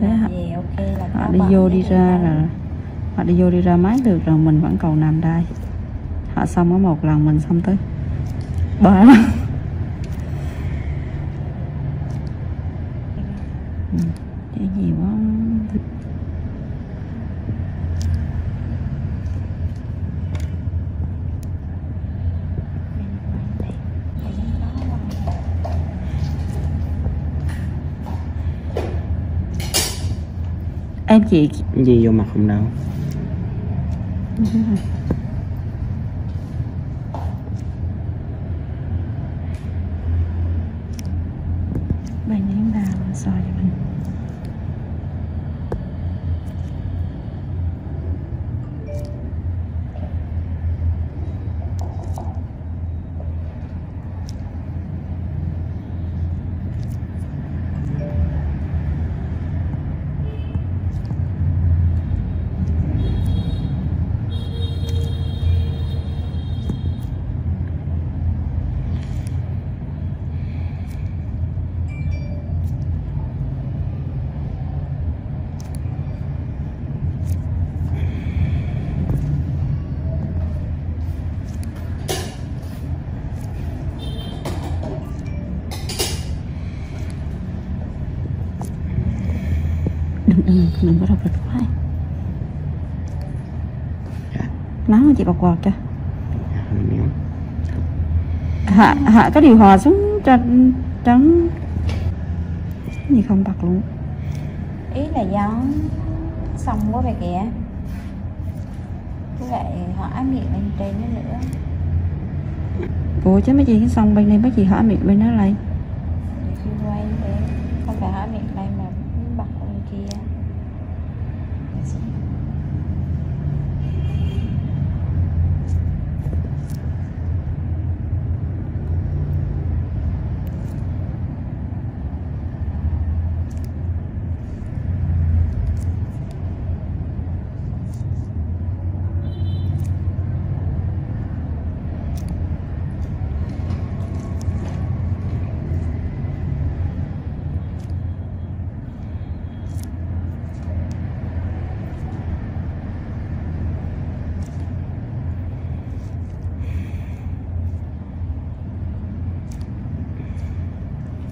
thế họ đi vô đi ra là họ đi vô đi ra máy được rồi, mình vẫn còn nằm đây. Họ xong có một lần, mình xong tới 3 lần. Cái gì quá. Em chị gì vô mặt không đâu. Bạn ném đào soi cho mình. Đừng có đọc lịch quá. Nóng chị bọc quạt cho. Hạ cái điều hòa xuống cho trắng. Gì không bật luôn. Ý là gió xong quá vậy kìa. Với lại hỏi miệng bên trên nó nữa. Ủa chứ mấy chị cái xong bên đây mấy chị hỏi miệng bên đó lại. Khi quay thế không phải hỏi miệng đây mà bật bên kia.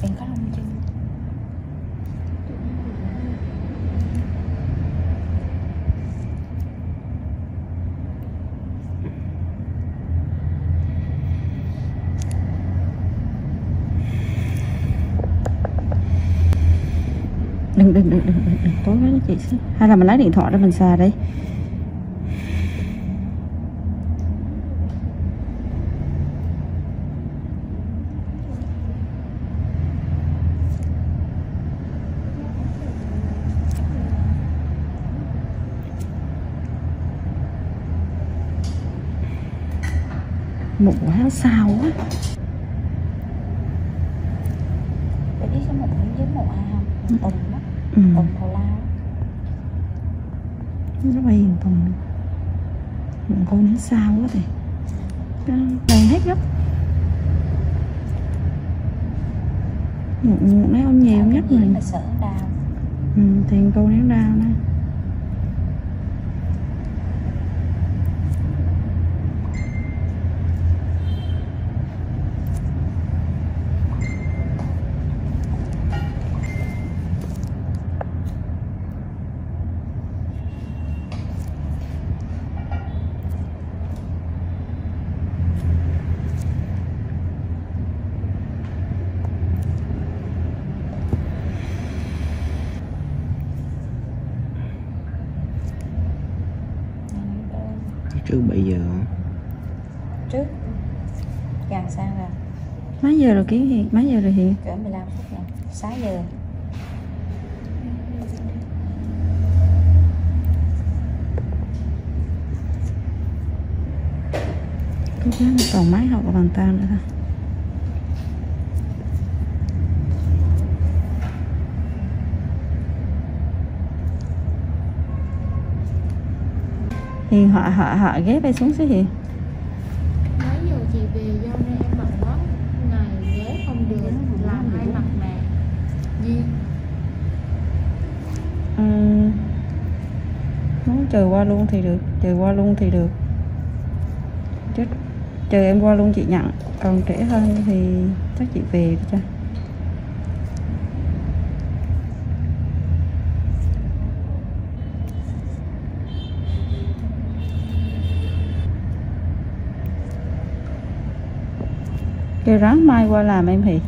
Em có lông chân. Đừng tối quá đó chị. Hay là mình lấy điện thoại ra mình xài đây. Một quá sao quá. Để đi số 1 với 1A không? Tùng đó. Tùng thầu lao. Nó bay hiền Tùng. Một con nó sao quá thì đầy hết gấp. Một ném ông nhiều nhất mình. Sợ đào. Thì câu ném đào nè. Trước 7 giờ. Trước càng sang rồi. Mấy giờ rồi Kiến Hiền? Mấy giờ rồi Hiền? Cỡ 15 phút rồi. 6 giờ. Cố gắng còn máy học của bàn tay nữa thôi. Hiền họ ghép bay xuống xíu Hiền. Mấy giờ chị về do nên em bận quá. Ngày ghé không được làm hai mặt nè. Gì? Muốn chờ qua luôn thì được, chờ qua luôn thì được chứ, chờ em qua luôn chị nhận, còn trễ hơn thì chắc chị về cho. Kêu ráng mai qua làm em thì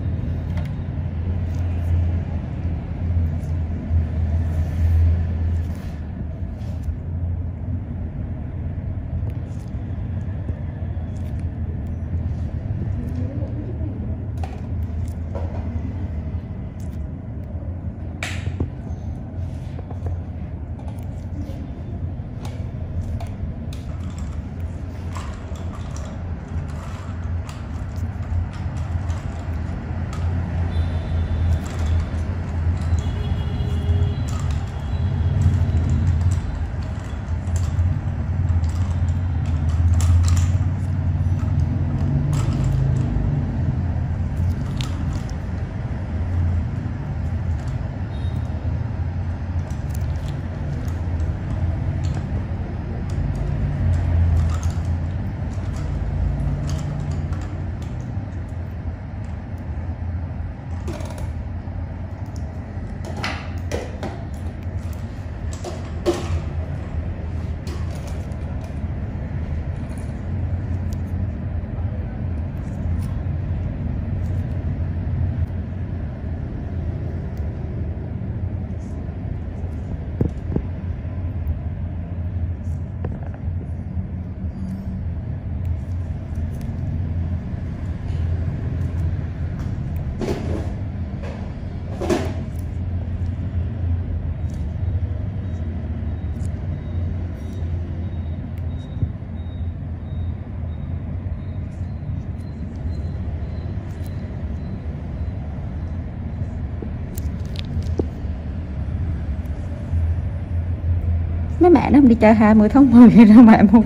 mấy mẹ nó không đi chơi 20 tháng 10 đâu mà em không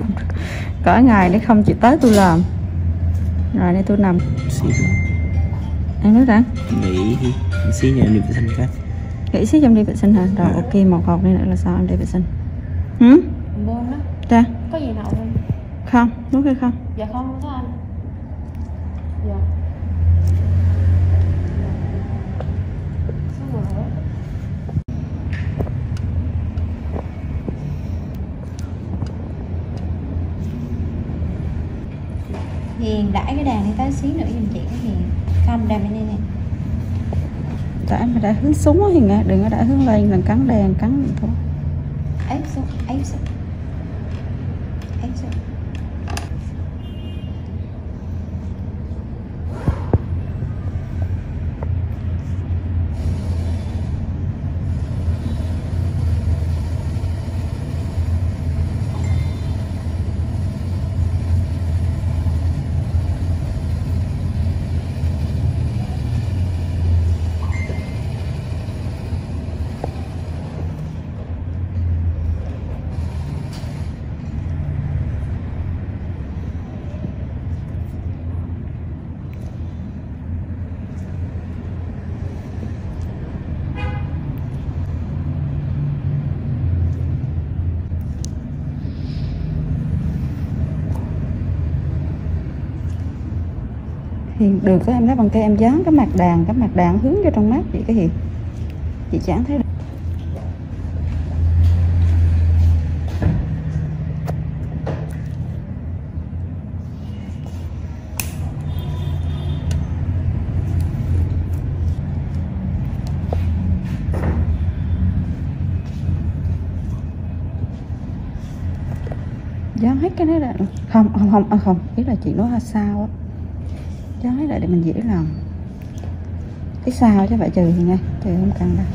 có ngày để không chịu tới tôi làm rồi đây tôi nằm. Em nói rằng nghỉ xí nhà em đi vệ sinh cái. Nghỉ xí em đi vệ sinh hả? Rồi ok, một hộp này nữa là sao em đi vệ sinh? Bơm đó. Ra. Có gì nào không? Không, đúng hay không? Dạ không có anh. Dạ. Sao rồi? Hiền đãi cái đàn đi tới xí nữa giùm chị cái Hiền. Không, đàn bên đây nè. Tại mà đã hướng xuống á Hiền ạ, đừng có đã hướng lên là cắn đèn cắn vậy thôi. Ấy xuống, ấy xuống. Ấy xuống. Hiền được có em lấy bằng cây em dán cái mặt đàn hướng vô trong mắt chị cái Hiền. Chị chẳng thấy được. Dán hết cái đấy là không, ý là chị nói là sao á, dán hết lại để mình dễ làm cái sao chứ phải trừ thì nghe, trừ không cần đâu.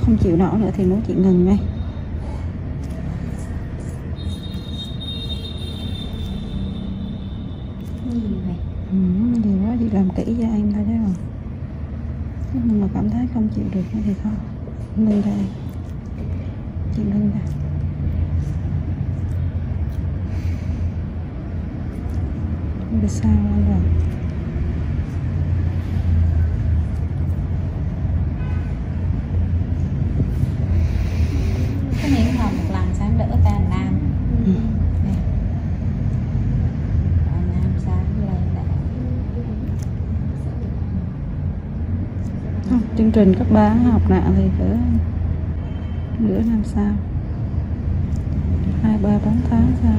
Không chịu nổi nữa thì nói chị ngừng ngay. Nhiều này. Nhiều quá, chị làm kỹ cho anh thôi đấy rồi. Nhưng mà cảm thấy không chịu được nữa thì thôi, ngưng đây, chị ngưng ra. Không biết sao rồi. Cái này học một lần sáng đỡ ta Nam. Nam sáng lên lại. Không, chương trình cấp 3 học nặng thì cỡ nửa năm sau, 2, 3, 4 tháng sau.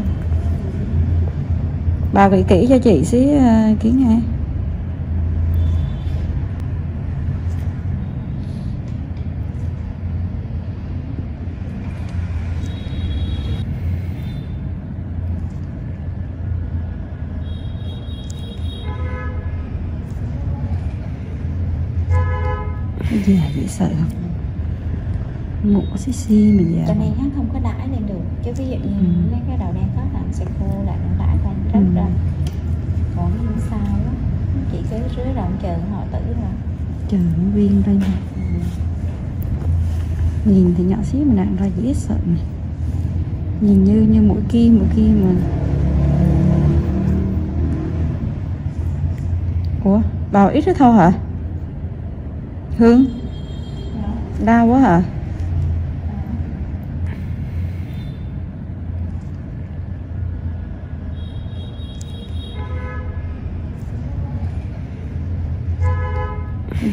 Bà gửi kỹ cho chị xí Kiến nghe. Già dễ sợ không? Ngủ xí xí mà già. Cho nên hắn không có đãi lên được. Chứ ví dụ như mấy cái đầu đen khó hẳn sẽ khô lại nó đãi thành rất ra. Còn không sao á, chỉ cứ rưới rộng chờ họ tử rồi. Chờ nó viên lên. Nhìn thì nhỏ xíu mà nặng ra dễ sợ này. Nhìn như mũi kim mà. Ủa, bào ít đó thôi hả? Hương, đau quá hả?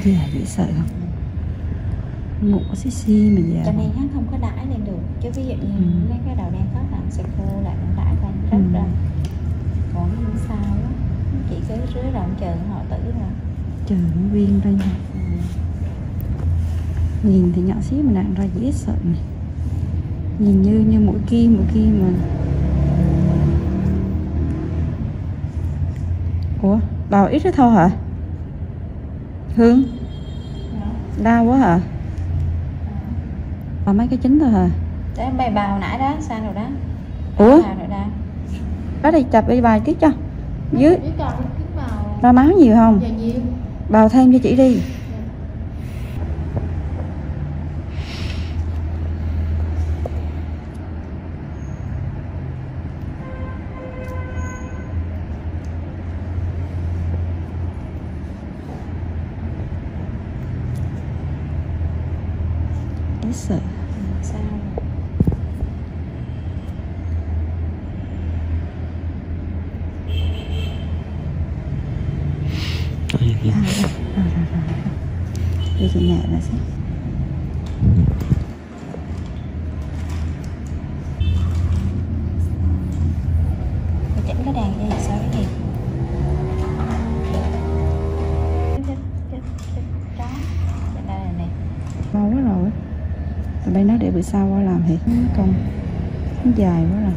Già dễ sợ không? Ngủ xí xí mà già. Cho nên hắn không có đãi lên được. Chứ ví dụ như mấy cái đầu đen khó hẳn sẽ khô lại nó đãi thành rất ra. Còn không sao á, chỉ cứ rưới rộng chờ họ tử rồi. Chờ nó viên lên. Nhìn thì nhỏ xíu mà nặng ra dễ sợ này. Nhìn như mũi kim mà. Ủa, bào ít đó thôi hả? Hương, đau quá hả? Mấy cái chính thôi hả? Đấy mày bào nãy đó, sao rồi đó? Ủa? Bào rồi đó. Đó đi chập đi bài tiếp cho. Dưới Với còn cái màu ra máu nhiều không? dạ nhiều. Bào thêm cho chị đi. Dễ sợ. Sao? Rồi. Đi chị nhẹ là xem. Mày chỉnh cái đèn gì sao cái gì? Cái chó. Đây này. Lâu quá rồi. Ở đây nó để bữa sau qua làm thì công nó dài quá rồi.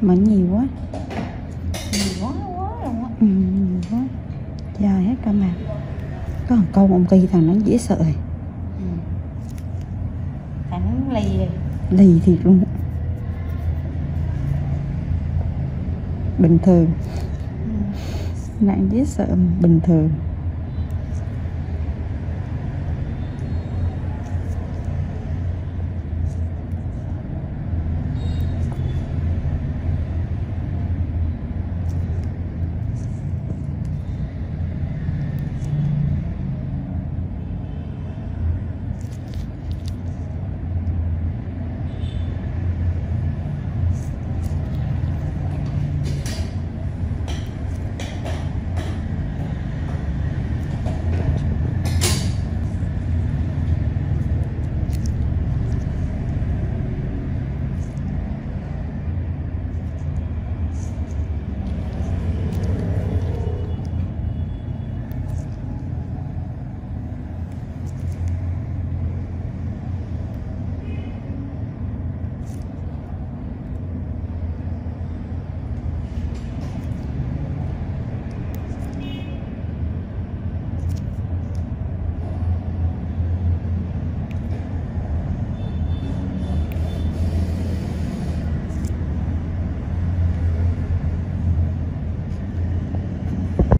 Mảnh nhiều quá. Nhiều quá luôn á. Nhiều quá. Dài hết cả mặt. Có một câu ông Kỳ thằng nó dễ sợ rồi. Thằng nó lì rồi. Lì thiệt luôn. Bình thường. Nặng dễ sợ bình thường.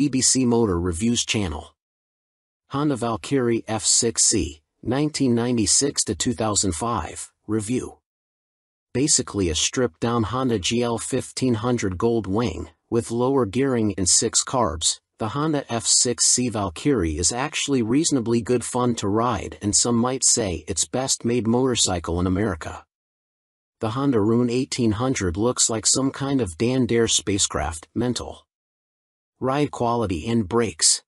BBC Motor Reviews channel. Honda Valkyrie F6C, 1996 to 2005, review. Basically a stripped-down Honda GL 1500 Gold Wing, with lower gearing and 6 carbs. The Honda F6C Valkyrie is actually reasonably good fun to ride, and some might say it's best-made motorcycle in America. The Honda Rune 1800 looks like some kind of Dan Dare spacecraft. Mental. Ride quality and brakes.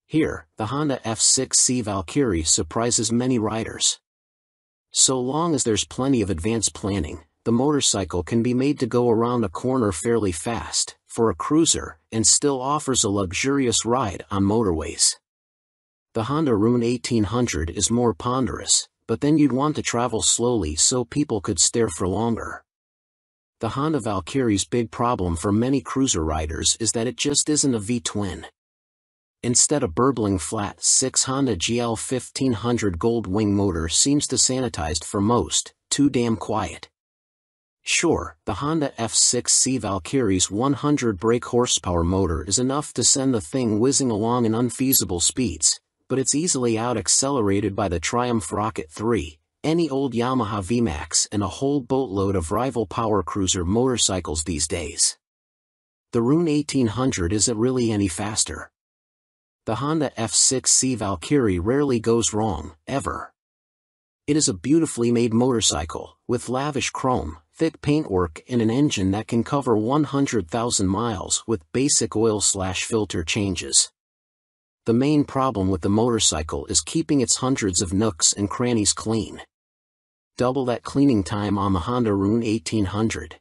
Here, the Honda F6C Valkyrie surprises many riders. So long as there's plenty of advanced planning, the motorcycle can be made to go around a corner fairly fast, for a cruiser, and still offers a luxurious ride on motorways. The Honda Rune 1800 is more ponderous, but then you'd want to travel slowly so people could stare for longer. The Honda Valkyrie's big problem for many cruiser riders is that it just isn't a V-twin. Instead, a burbling flat 6 Honda GL 1500 Gold Wing motor seems to sanitized for most, too damn quiet. Sure, the Honda F6C Valkyrie's 100 brake horsepower motor is enough to send the thing whizzing along in unfeasible speeds, but it's easily out-accelerated by the Triumph Rocket 3, any old Yamaha VMAX, and a whole boatload of rival power cruiser motorcycles these days. The Rune 1800 isn't really any faster. The Honda F6C Valkyrie rarely goes wrong, ever. It is a beautifully made motorcycle, with lavish chrome, thick paintwork and an engine that can cover 100,000 miles with basic oil/filter changes. The main problem with the motorcycle is keeping its hundreds of nooks and crannies clean. Double that cleaning time on the Honda Rune 1800.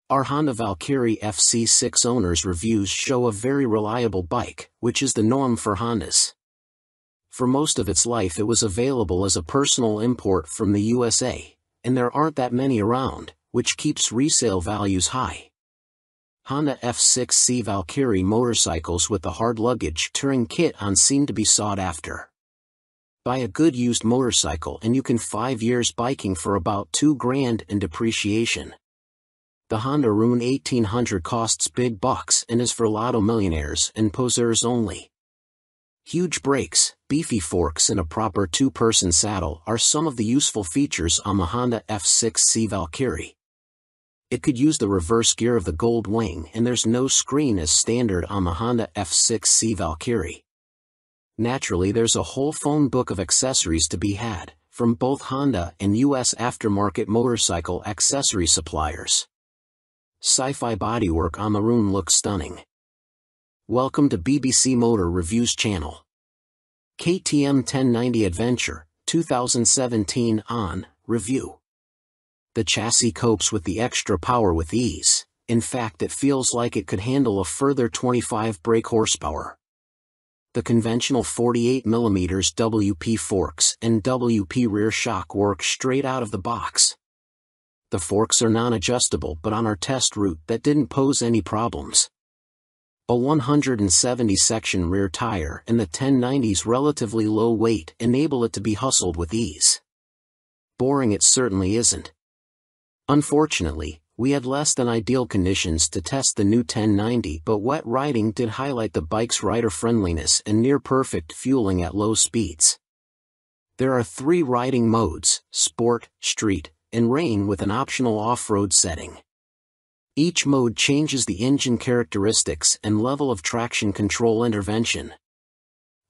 Our Honda Valkyrie FC6 owners' reviews show a very reliable bike, which is the norm for Hondas. For most of its life it was available as a personal import from the USA, and there aren't that many around, which keeps resale values high. Honda F6C Valkyrie motorcycles with the hard luggage touring kit on seem to be sought after. Buy a good used motorcycle and you can 5 years biking for about $2,000 in depreciation. The Honda Rune 1800 costs big bucks and is for lotto millionaires and poseurs only. Huge brakes, beefy forks and a proper 2-person saddle are some of the useful features on the Honda F6C Valkyrie. It could use the reverse gear of the Gold Wing, and there's no screen as standard on the Honda F6C Valkyrie. Naturally, there's a whole phone book of accessories to be had, from both Honda and US aftermarket motorcycle accessory suppliers. Sci-fi bodywork on the Rune looks stunning. Welcome to BBC Motor Reviews channel. KTM 1090 Adventure, 2017 on review. The chassis copes with the extra power with ease. In fact, it feels like it could handle a further 25 brake horsepower. The conventional 48mm WP forks and WP rear shock work straight out of the box. The forks are non-adjustable, but on our test route that didn't pose any problems. A 170-section rear tire and the 1090's relatively low weight enable it to be hustled with ease. Boring it certainly isn't. Unfortunately, we had less than ideal conditions to test the new 1090, but wet riding did highlight the bike's rider friendliness and near-perfect fueling at low speeds. There are 3 riding modes: Sport, Street, and Rain, with an optional off-road setting. Each mode changes the engine characteristics and level of traction control intervention.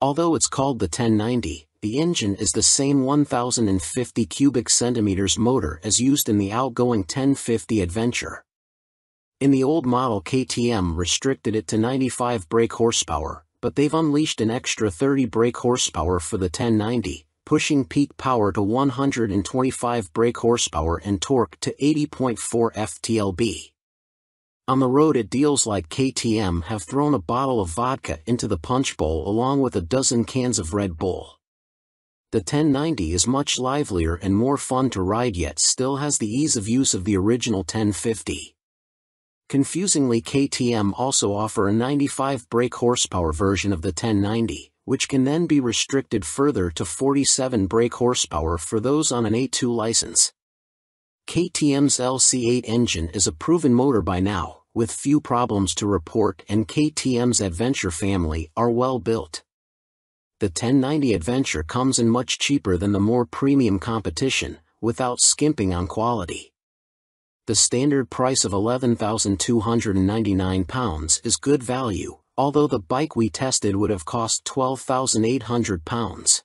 Although it's called the 1090, the engine is the same 1050 cubic centimeters motor as used in the outgoing 1050 Adventure. In the old model, KTM restricted it to 95 brake horsepower, but they've unleashed an extra 30 brake horsepower for the 1090, pushing peak power to 125 brake horsepower and torque to 80.4 ft-lb. On the road, it deals like KTM have thrown a bottle of vodka into the punch bowl along with a dozen cans of Red Bull. The 1090 is much livelier and more fun to ride, yet still has the ease of use of the original 1050. Confusingly, KTM also offer a 95 brake horsepower version of the 1090, which can then be restricted further to 47 brake horsepower for those on an A2 license. KTM's LC8 engine is a proven motor by now, with few problems to report, and KTM's Adventure family are well built. The 1090 Adventure comes in much cheaper than the more premium competition, without skimping on quality. The standard price of £11,299 is good value, although the bike we tested would have cost £12,800.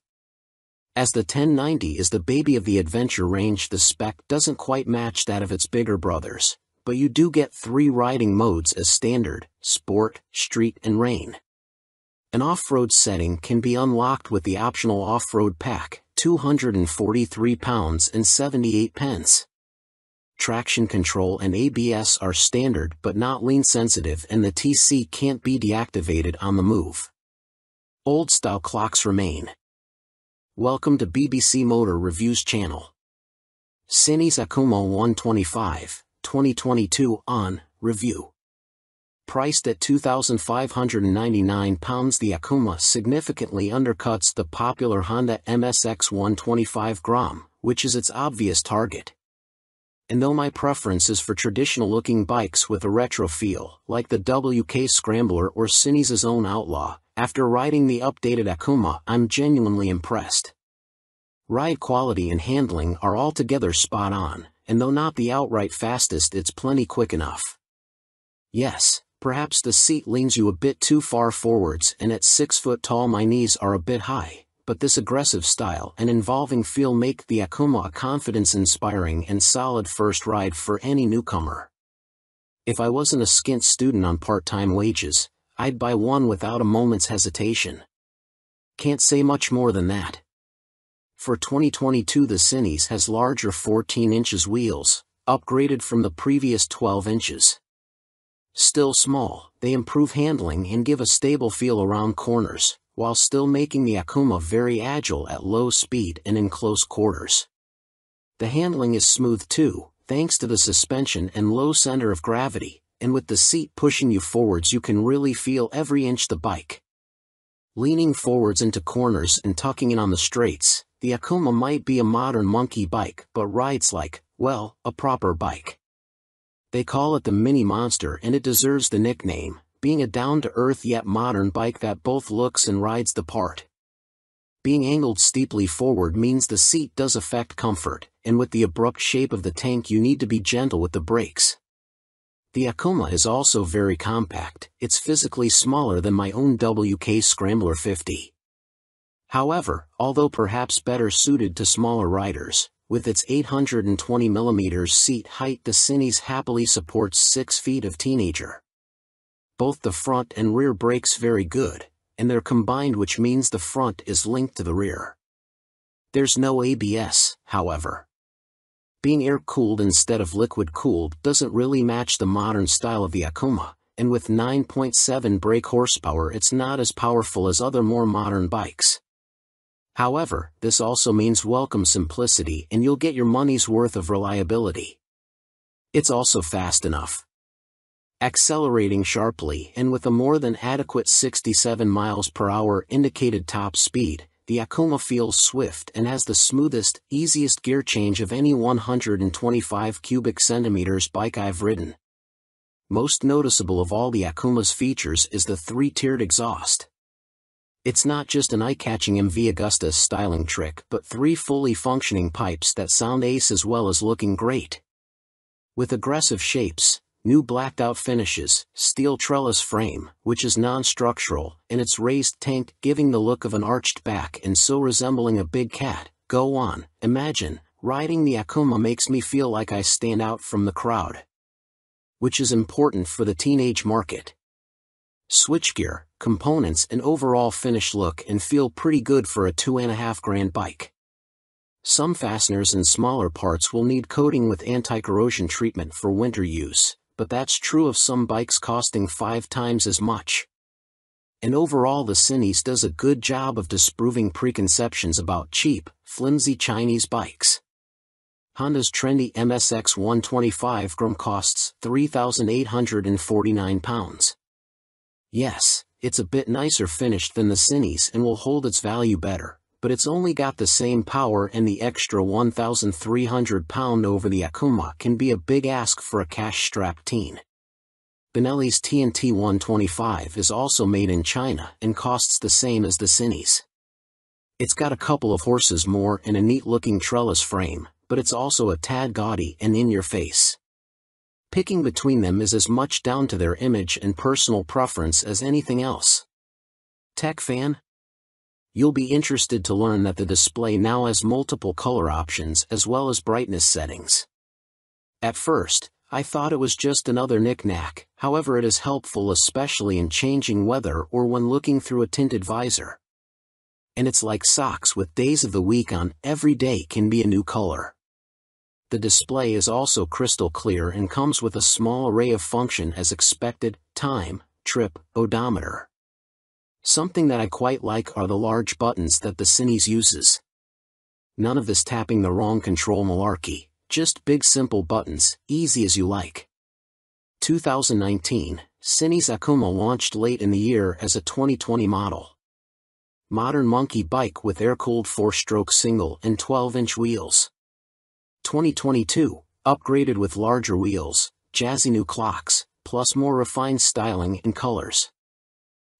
As the 1090 is the baby of the Adventure range, the spec doesn't quite match that of its bigger brothers, but you do get 3 riding modes as standard: Sport, Street and Rain. An off-road setting can be unlocked with the optional off-road pack, £243 and 78 pence. Traction control and ABS are standard but not lean sensitive, and the TC can't be deactivated on the move. Old-style clocks remain. Welcome to BBC Motor Reviews channel. Cinis Akuma 125, 2022 on review. Priced at £2,599, the Akuma significantly undercuts the popular Honda MSX 125 Grom, which is its obvious target. And though my preference is for traditional-looking bikes with a retro feel, like the WK Scrambler or Cinis' own Outlaw, after riding the updated Akuma, I'm genuinely impressed. Ride quality and handling are altogether spot on, and though not the outright fastest, it's plenty quick enough. Yes, perhaps the seat leans you a bit too far forwards, and at 6 foot tall my knees are a bit high, but this aggressive style and involving feel make the Akuma a confidence-inspiring and solid first ride for any newcomer. If I wasn't a skint student on part-time wages, I'd buy one without a moment's hesitation. Can't say much more than that. For 2022, the Cinis has larger 14 inches wheels, upgraded from the previous 12 inches. Still small, they improve handling and give a stable feel around corners, while still making the Akuma very agile at low speed and in close quarters. The handling is smooth too, thanks to the suspension and low center of gravity, and with the seat pushing you forwards you can really feel every inch the bike. Leaning forwards into corners and tucking in on the straights, the Akuma might be a modern monkey bike but rides like, well, a proper bike. They call it the Mini Monster, and it deserves the nickname, being a down-to-earth yet modern bike that both looks and rides the part. Being angled steeply forward means the seat does affect comfort, and with the abrupt shape of the tank you need to be gentle with the brakes. The Akuma is also very compact. It's physically smaller than my own WK Scrambler 50. However, although perhaps better suited to smaller riders, with its 820mm seat height, the Cinis happily supports 6 feet of teenager. Both the front and rear brakes very good, and they're combined, which means the front is linked to the rear. There's no ABS, however. Being air-cooled instead of liquid-cooled doesn't really match the modern style of the Akuma, and with 9.7 brake horsepower it's not as powerful as other more modern bikes. However, this also means welcome simplicity, and you'll get your money's worth of reliability. It's also fast enough. Accelerating sharply and with a more than adequate 67 miles per hour indicated top speed, the Akuma feels swift and has the smoothest, easiest gear change of any 125 cubic centimeters bike I've ridden. Most noticeable of all the Akuma's features is the 3-tiered exhaust. It's not just an eye-catching MV Agusta styling trick, but 3 fully functioning pipes that sound ace as well as looking great. With aggressive shapes, new blacked-out finishes, steel trellis frame, which is non-structural, and its raised tank giving the look of an arched back and so resembling a big cat, go on, imagine, riding the Akuma makes me feel like I stand out from the crowd. Which is important for the teenage market. Switchgear, components and overall finish look and feel pretty good for a $2,500 bike. Some fasteners and smaller parts will need coating with anti-corrosion treatment for winter use, but that's true of some bikes costing 5 times as much. And overall the Cinis does a good job of disproving preconceptions about cheap, flimsy Chinese bikes. Honda's trendy MSX 125 Grom costs £3,849. Yes, it's a bit nicer finished than the Cinis and will hold its value better, but it's only got the same power, and the extra £1,300 over the Akuma can be a big ask for a cash-strapped teen. Benelli's TNT 125 is also made in China and costs the same as the Cinnies. It's got a couple of horses more and a neat-looking trellis frame, but it's also a tad gaudy and in your face. Picking between them is as much down to their image and personal preference as anything else. Tech fan? You'll be interested to learn that the display now has multiple color options as well as brightness settings. At first, I thought it was just another knick-knack, however it is helpful especially in changing weather or when looking through a tinted visor. And it's like socks with days of the week on, every day can be a new color. The display is also crystal clear and comes with a small array of function as expected: time, trip, odometer. Something that I quite like are the large buttons that the Cinnies uses. None of this tapping the wrong control malarkey, just big simple buttons, easy as you like. 2019, Cinnies Akuma launched late in the year as a 2020 model. Modern monkey bike with air-cooled 4-stroke single and 12-inch wheels. 2022, upgraded with larger wheels, jazzy new clocks, plus more refined styling and colors.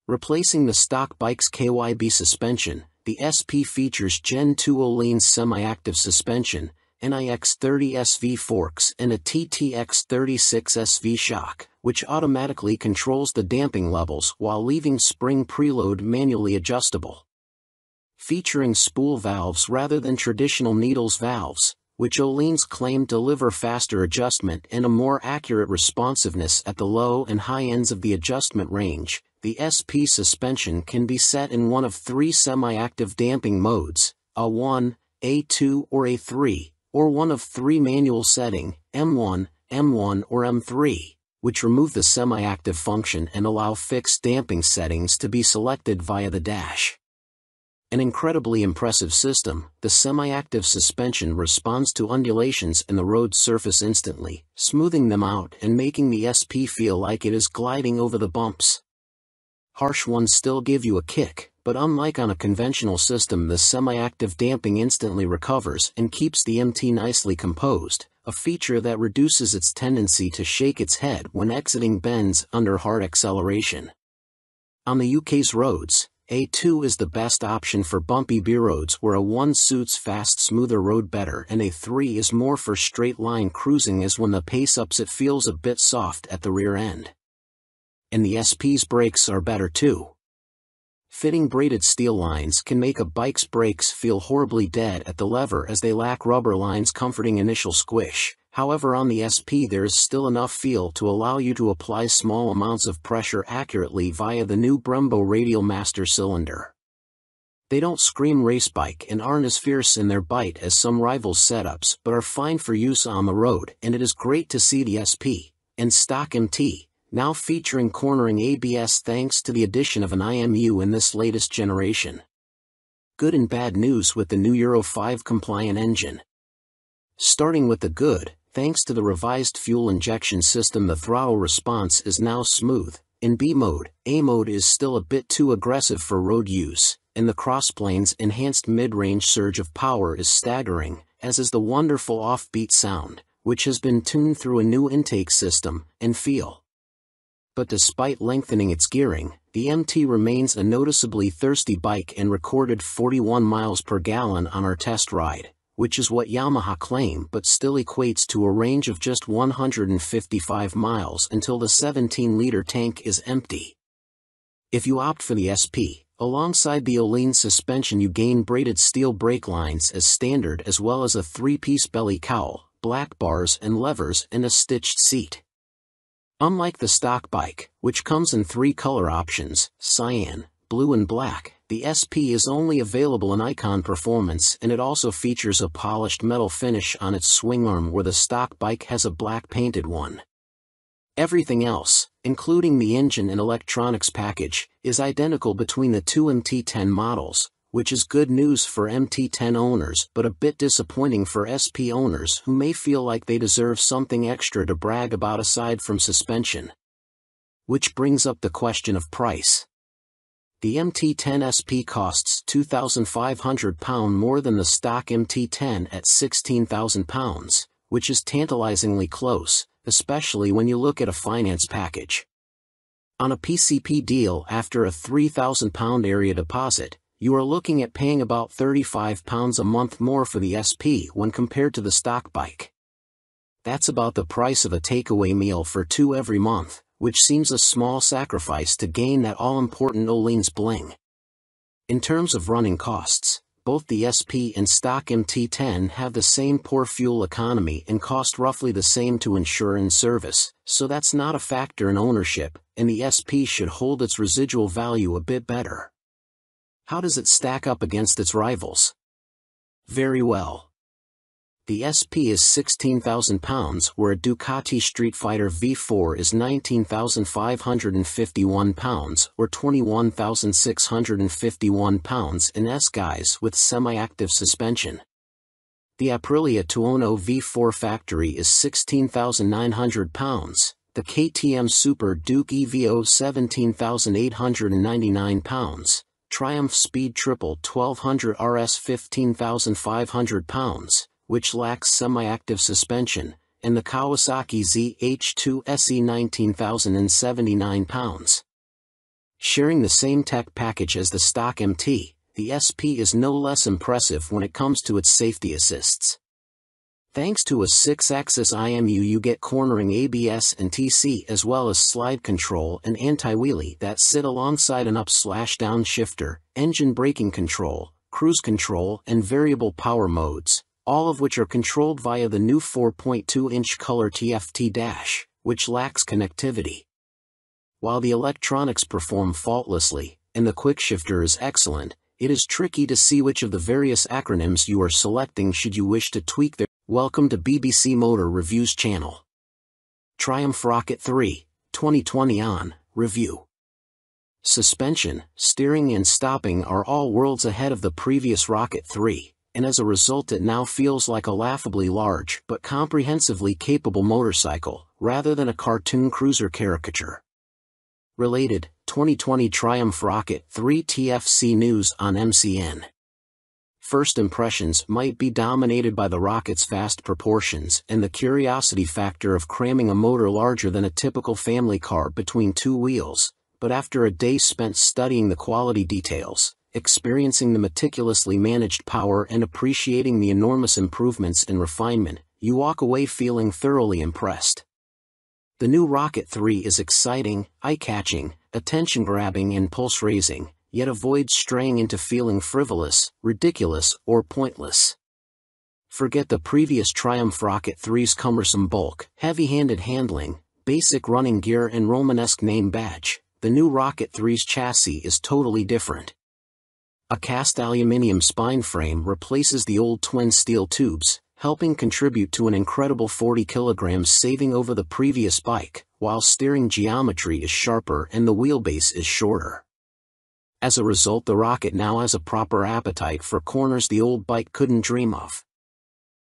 Replacing the stock bike's KYB suspension, the SP features Gen 2 Öhlins semi-active suspension, NIX30 SV forks and a TTX36 SV shock, which automatically controls the damping levels while leaving spring preload manually adjustable. Featuring spool valves rather than traditional needles valves, which Öhlins claim deliver faster adjustment and a more accurate responsiveness at the low and high ends of the adjustment range, the SP suspension can be set in one of 3 semi-active damping modes, A1, A2 or A3, or one of 3 manual setting, M1, M1 or M3, which remove the semi-active function and allow fixed damping settings to be selected via the dash. An incredibly impressive system, the semi-active suspension responds to undulations in the road surface instantly, smoothing them out and making the SP feel like it is gliding over the bumps. Harsh ones still give you a kick, but unlike on a conventional system, the semi-active damping instantly recovers and keeps the MT nicely composed, a feature that reduces its tendency to shake its head when exiting bends under hard acceleration. On the UK's roads, A2 is the best option for bumpy B roads where A1 suits fast smoother road better and A3 is more for straight line cruising, as when the pace ups it feels a bit soft at the rear end. And the SP's brakes are better too. Fitting braided steel lines can make a bike's brakes feel horribly dead at the lever as they lack rubber lines comforting initial squish. However, on the SP there is still enough feel to allow you to apply small amounts of pressure accurately via the new Brembo Radial Master cylinder. They don't scream race bike and aren't as fierce in their bite as some rivals' setups, but are fine for use on the road, and it is great to see the SP and stock MT now featuring cornering ABS thanks to the addition of an IMU in this latest generation. Good and bad news with the new Euro 5 compliant engine. Starting with the good, thanks to the revised fuel injection system, the throttle response is now smooth. In B mode, A mode is still a bit too aggressive for road use, and the crossplane's enhanced mid-range surge of power is staggering, as is the wonderful offbeat sound, which has been tuned through a new intake system and feel. But despite lengthening its gearing, the MT remains a noticeably thirsty bike and recorded 41 miles per gallon on our test ride, which is what Yamaha claim, but still equates to a range of just 155 miles until the 17-liter tank is empty. If you opt for the SP, alongside the Öhlins suspension you gain braided steel brake lines as standard, as well as a 3-piece belly cowl, black bars and levers, and a stitched seat. Unlike the stock bike, which comes in 3 color options, cyan, blue and black, the SP is only available in Icon Performance, and it also features a polished metal finish on its swing arm where the stock bike has a black painted one. Everything else, including the engine and electronics package, is identical between the 2 MT10 models, which is good news for MT10 owners but a bit disappointing for SP owners who may feel like they deserve something extra to brag about aside from suspension. Which brings up the question of price. The MT10 SP costs £2,500 more than the stock MT10 at £16,000, which is tantalizingly close. especially when you look at a finance package. On a PCP deal after a £3,000 area deposit, you are looking at paying about £35 a month more for the SP when compared to the stock bike. That's about the price of a takeaway meal for two every month, which seems a small sacrifice to gain that all-important Öhlins bling. In terms of running costs, both the SP and stock MT10 have the same poor fuel economy and cost roughly the same to insure and service, so that's not a factor in ownership, and the SP should hold its residual value a bit better. How does it stack up against its rivals? Very well. The SP is £16,000, where a Ducati Street Fighter V4 is £19,551 or £21,651 in S-Guise with semi-active suspension. The Aprilia Tuono V4 factory is £16,900, the KTM Super Duke EVO £17,899, Triumph Speed Triple 1200 RS £15,500, which lacks semi-active suspension, and the Kawasaki ZH2 SE £19,079. Sharing the same tech package as the stock MT, the SP is no less impressive when it comes to its safety assists. Thanks to a 6-axis IMU, you get cornering ABS and TC as well as slide control and anti-wheelie that sit alongside an up/down shifter, engine braking control, cruise control and variable power modes, all of which are controlled via the new 4.2-inch color TFT dash, which lacks connectivity. While the electronics perform faultlessly, and the quickshifter is excellent, it is tricky to see which of the various acronyms you are selecting should you wish to tweak their. Welcome to BBC Motor Reviews channel. Triumph Rocket 3, 2020 on review. Suspension, steering and stopping are all worlds ahead of the previous Rocket 3, and as a result it now feels like a laughably large but comprehensively capable motorcycle, rather than a cartoon cruiser caricature. Related, 2020 Triumph Rocket 3 TFC news on MCN. First impressions might be dominated by the rocket's vast proportions and the curiosity factor of cramming a motor larger than a typical family car between two wheels, but after a day spent studying the quality details, experiencing the meticulously managed power and appreciating the enormous improvements and refinement, you walk away feeling thoroughly impressed. The new Rocket 3 is exciting, eye-catching, attention-grabbing and pulse-raising, yet avoids straying into feeling frivolous, ridiculous, or pointless. Forget the previous Triumph Rocket 3's cumbersome bulk, heavy-handed handling, basic running gear and Romanesque name badge. The new Rocket 3's chassis is totally different. A cast aluminium spine frame replaces the old twin steel tubes, helping contribute to an incredible 40 kilograms saving over the previous bike, while steering geometry is sharper and the wheelbase is shorter. As a result, the Rocket now has a proper appetite for corners the old bike couldn't dream of.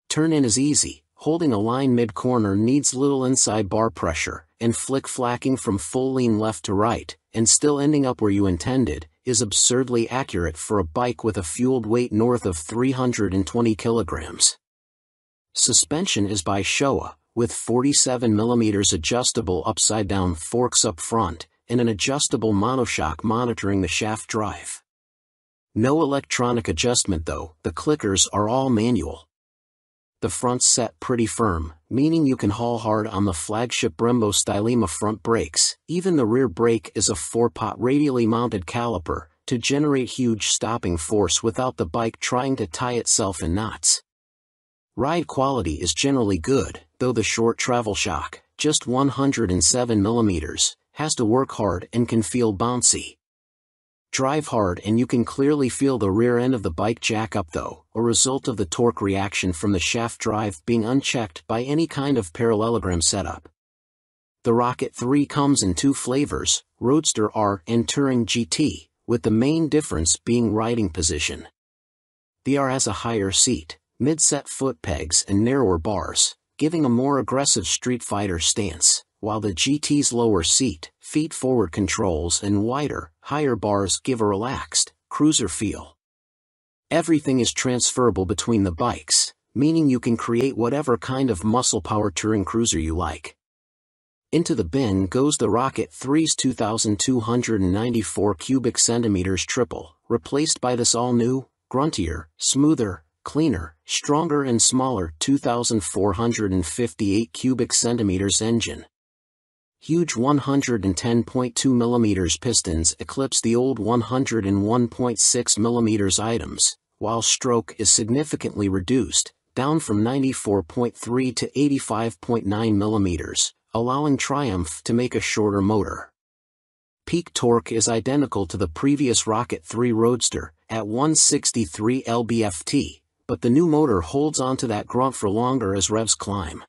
Turn-in is easy, holding a line mid-corner needs little inside bar pressure, and flick-flacking from full lean left to right, and still ending up where you intended, is absurdly accurate for a bike with a fueled weight north of 320 kilograms. Suspension is by Showa, with 47mm adjustable upside-down forks up front, and an adjustable monoshock monitoring the shaft drive. No electronic adjustment though, the clickers are all manual. The front's set pretty firm, meaning you can haul hard on the flagship Brembo Stylema front brakes. Even the rear brake is a 4-pot radially mounted caliper, to generate huge stopping force without the bike trying to tie itself in knots. Ride quality is generally good, though the short travel shock, just 107mm, has to work hard and can feel bouncy. Drive hard and you can clearly feel the rear end of the bike jack up though, a result of the torque reaction from the shaft drive being unchecked by any kind of parallelogram setup. The Rocket 3 comes in two flavors, Roadster R and Touring GT, with the main difference being riding position. The R has a higher seat, mid-set foot pegs and narrower bars, giving a more aggressive Street Fighter stance, while the GT's lower seat, feet-forward controls and wider, higher bars give a relaxed, cruiser feel. Everything is transferable between the bikes, meaning you can create whatever kind of muscle power touring cruiser you like. Into the bin goes the Rocket 3's 2,294 cubic centimeters triple, replaced by this all-new, gruntier, smoother, cleaner, stronger and smaller 2,458 cubic centimeters engine. Huge 110.2 mm pistons eclipse the old 101.6 mm items, while stroke is significantly reduced, down from 94.3 to 85.9 mm, allowing Triumph to make a shorter motor. Peak torque is identical to the previous Rocket 3 Roadster, at 163 lb-ft, but the new motor holds onto that grunt for longer as revs climb.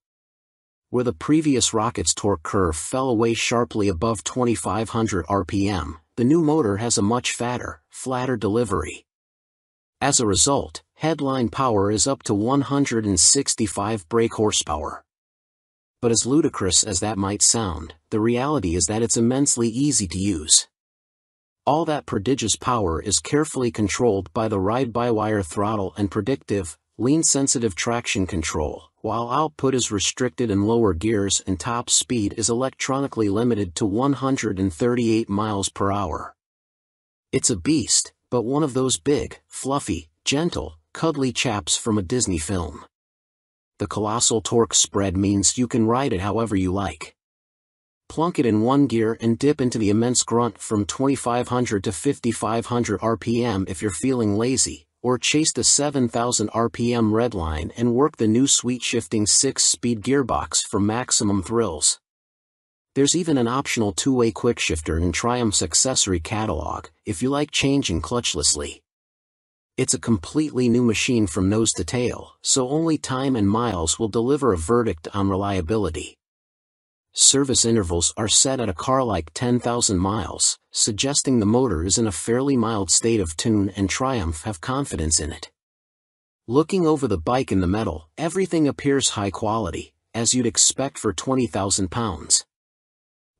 Where the previous Rocket's torque curve fell away sharply above 2,500 rpm, the new motor has a much fatter, flatter delivery. As a result, headline power is up to 165 brake horsepower. But as ludicrous as that might sound, the reality is that it's immensely easy to use. All that prodigious power is carefully controlled by the ride-by-wire throttle and predictive, lean-sensitive traction control, while output is restricted in lower gears and top speed is electronically limited to 138 miles per hour. It's a beast, but one of those big, fluffy, gentle, cuddly chaps from a Disney film. The colossal torque spread means you can ride it however you like. Plunk it in one gear and dip into the immense grunt from 2,500 to 5,500 rpm if you're feeling lazy, or chase the 7,000 rpm redline and work the new sweet-shifting 6-speed gearbox for maximum thrills. There's even an optional two-way quickshifter in Triumph's accessory catalog, if you like changing clutchlessly. It's a completely new machine from nose to tail, so only time and miles will deliver a verdict on reliability. Service intervals are set at a car like 10,000 miles, suggesting the motor is in a fairly mild state of tune and Triumph have confidence in it. Looking over the bike in the metal, everything appears high quality, as you'd expect for 20,000 pounds.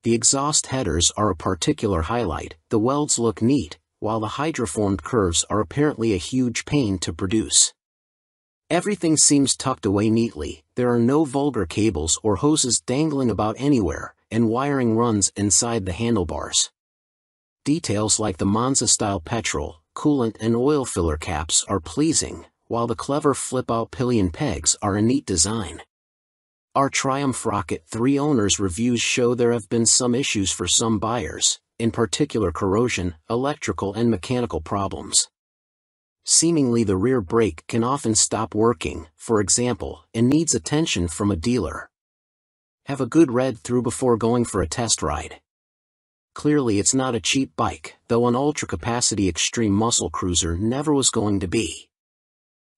The exhaust headers are a particular highlight, the welds look neat, while the hydroformed curves are apparently a huge pain to produce. Everything seems tucked away neatly, there are no vulgar cables or hoses dangling about anywhere, and wiring runs inside the handlebars. Details like the Monza-style petrol, coolant and oil filler caps are pleasing, while the clever flip-out pillion pegs are a neat design. Our Triumph Rocket 3 owners' reviews show there have been some issues for some buyers, in particular corrosion, electrical and mechanical problems. Seemingly the rear brake can often stop working, for example, and needs attention from a dealer. Have a good read through before going for a test ride. Clearly it's not a cheap bike, though an ultra-capacity extreme muscle cruiser never was going to be.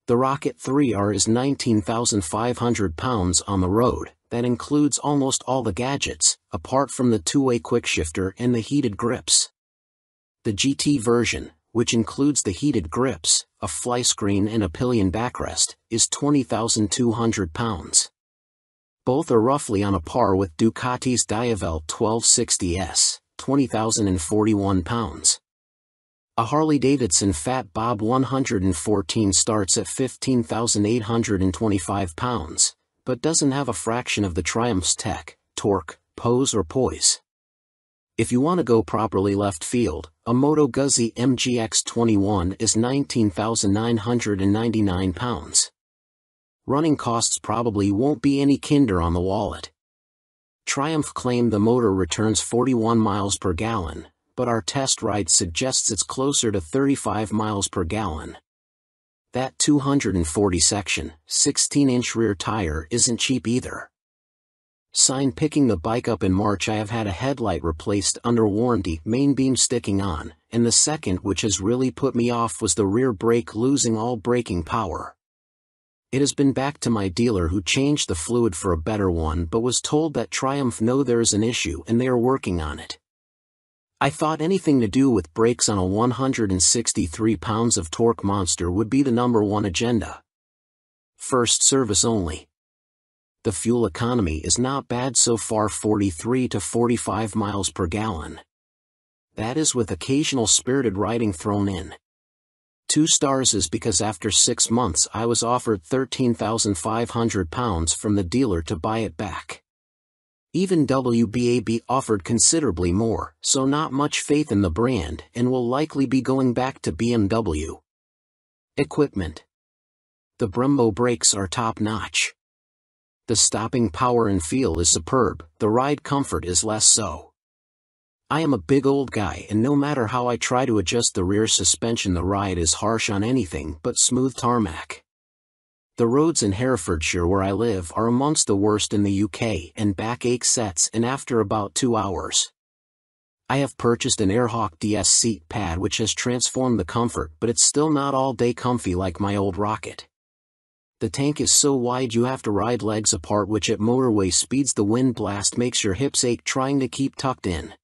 The Rocket 3R is 19,500 pounds on the road. That includes almost all the gadgets, apart from the two-way quickshifter and the heated grips. The GT version, which includes the heated grips, a fly screen and a pillion backrest, is 20,200 pounds. Both are roughly on a par with Ducati's Diavel 1260S, 20,041 pounds. A Harley-Davidson Fat Bob 114 starts at 15,825 pounds. But doesn't have a fraction of the Triumph's tech, torque, pose or poise. If you want to go properly left field, a Moto Guzzi MGX21 is 19,999 pounds. Running costs probably won't be any kinder on the wallet. Triumph claimed the motor returns 41 miles per gallon, but our test ride suggests it's closer to 35 miles per gallon. That 240 section, 16-inch rear tire isn't cheap either. Sign picking the bike up in March. I have had a headlight replaced under warranty, main beam sticking on, and the second which has really put me off was the rear brake losing all braking power. It has been back to my dealer who changed the fluid for a better one but was told that Triumph know there is an issue and they are working on it. I thought anything to do with brakes on a 163 pounds of torque monster would be the #1 agenda. First service only. The fuel economy is not bad so far, 43 to 45 miles per gallon. That is with occasional spirited riding thrown in. 2 stars is because after 6 months I was offered 13,500 pounds from the dealer to buy it back. Even WBAB offered considerably more, so not much faith in the brand and will likely be going back to BMW. Equipment. The Brembo brakes are top-notch. The stopping power and feel is superb, the ride comfort is less so. I am a big old guy and no matter how I try to adjust the rear suspension, the ride is harsh on anything but smooth tarmac. The roads in Herefordshire where I live are amongst the worst in the UK and backache sets in after about 2 hours. I have purchased an Airhawk DS seat pad which has transformed the comfort, but it's still not all day comfy like my old Rocket. The tank is so wide you have to ride legs apart, which at motorway speeds the wind blast makes your hips ache trying to keep tucked in.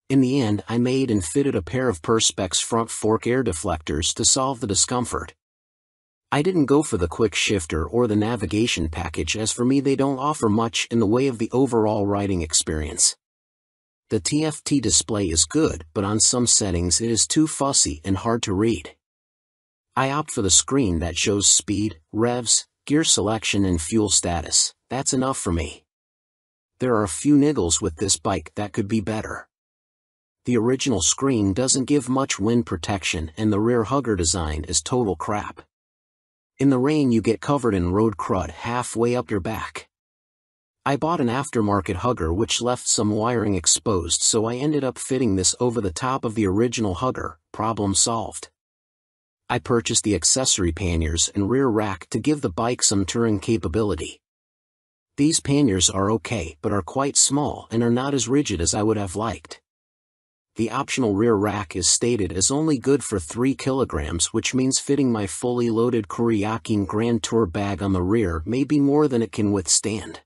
In the end, I made and fitted a pair of Perspex front fork air deflectors to solve the discomfort. I didn't go for the quick shifter or the navigation package, as for me they don't offer much in the way of the overall riding experience. The TFT display is good, but on some settings it is too fussy and hard to read. I opt for the screen that shows speed, revs, gear selection and fuel status. That's enough for me. There are a few niggles with this bike that could be better. The original screen doesn't give much wind protection and the rear hugger design is total crap. In the rain you get covered in road crud halfway up your back. I bought an aftermarket hugger which left some wiring exposed, so I ended up fitting this over the top of the original hugger. Problem solved. I purchased the accessory panniers and rear rack to give the bike some touring capability. These panniers are okay but are quite small and are not as rigid as I would have liked. The optional rear rack is stated as only good for 3 kilograms, which means fitting my fully loaded Kuryakyn Grand Tour bag on the rear may be more than it can withstand.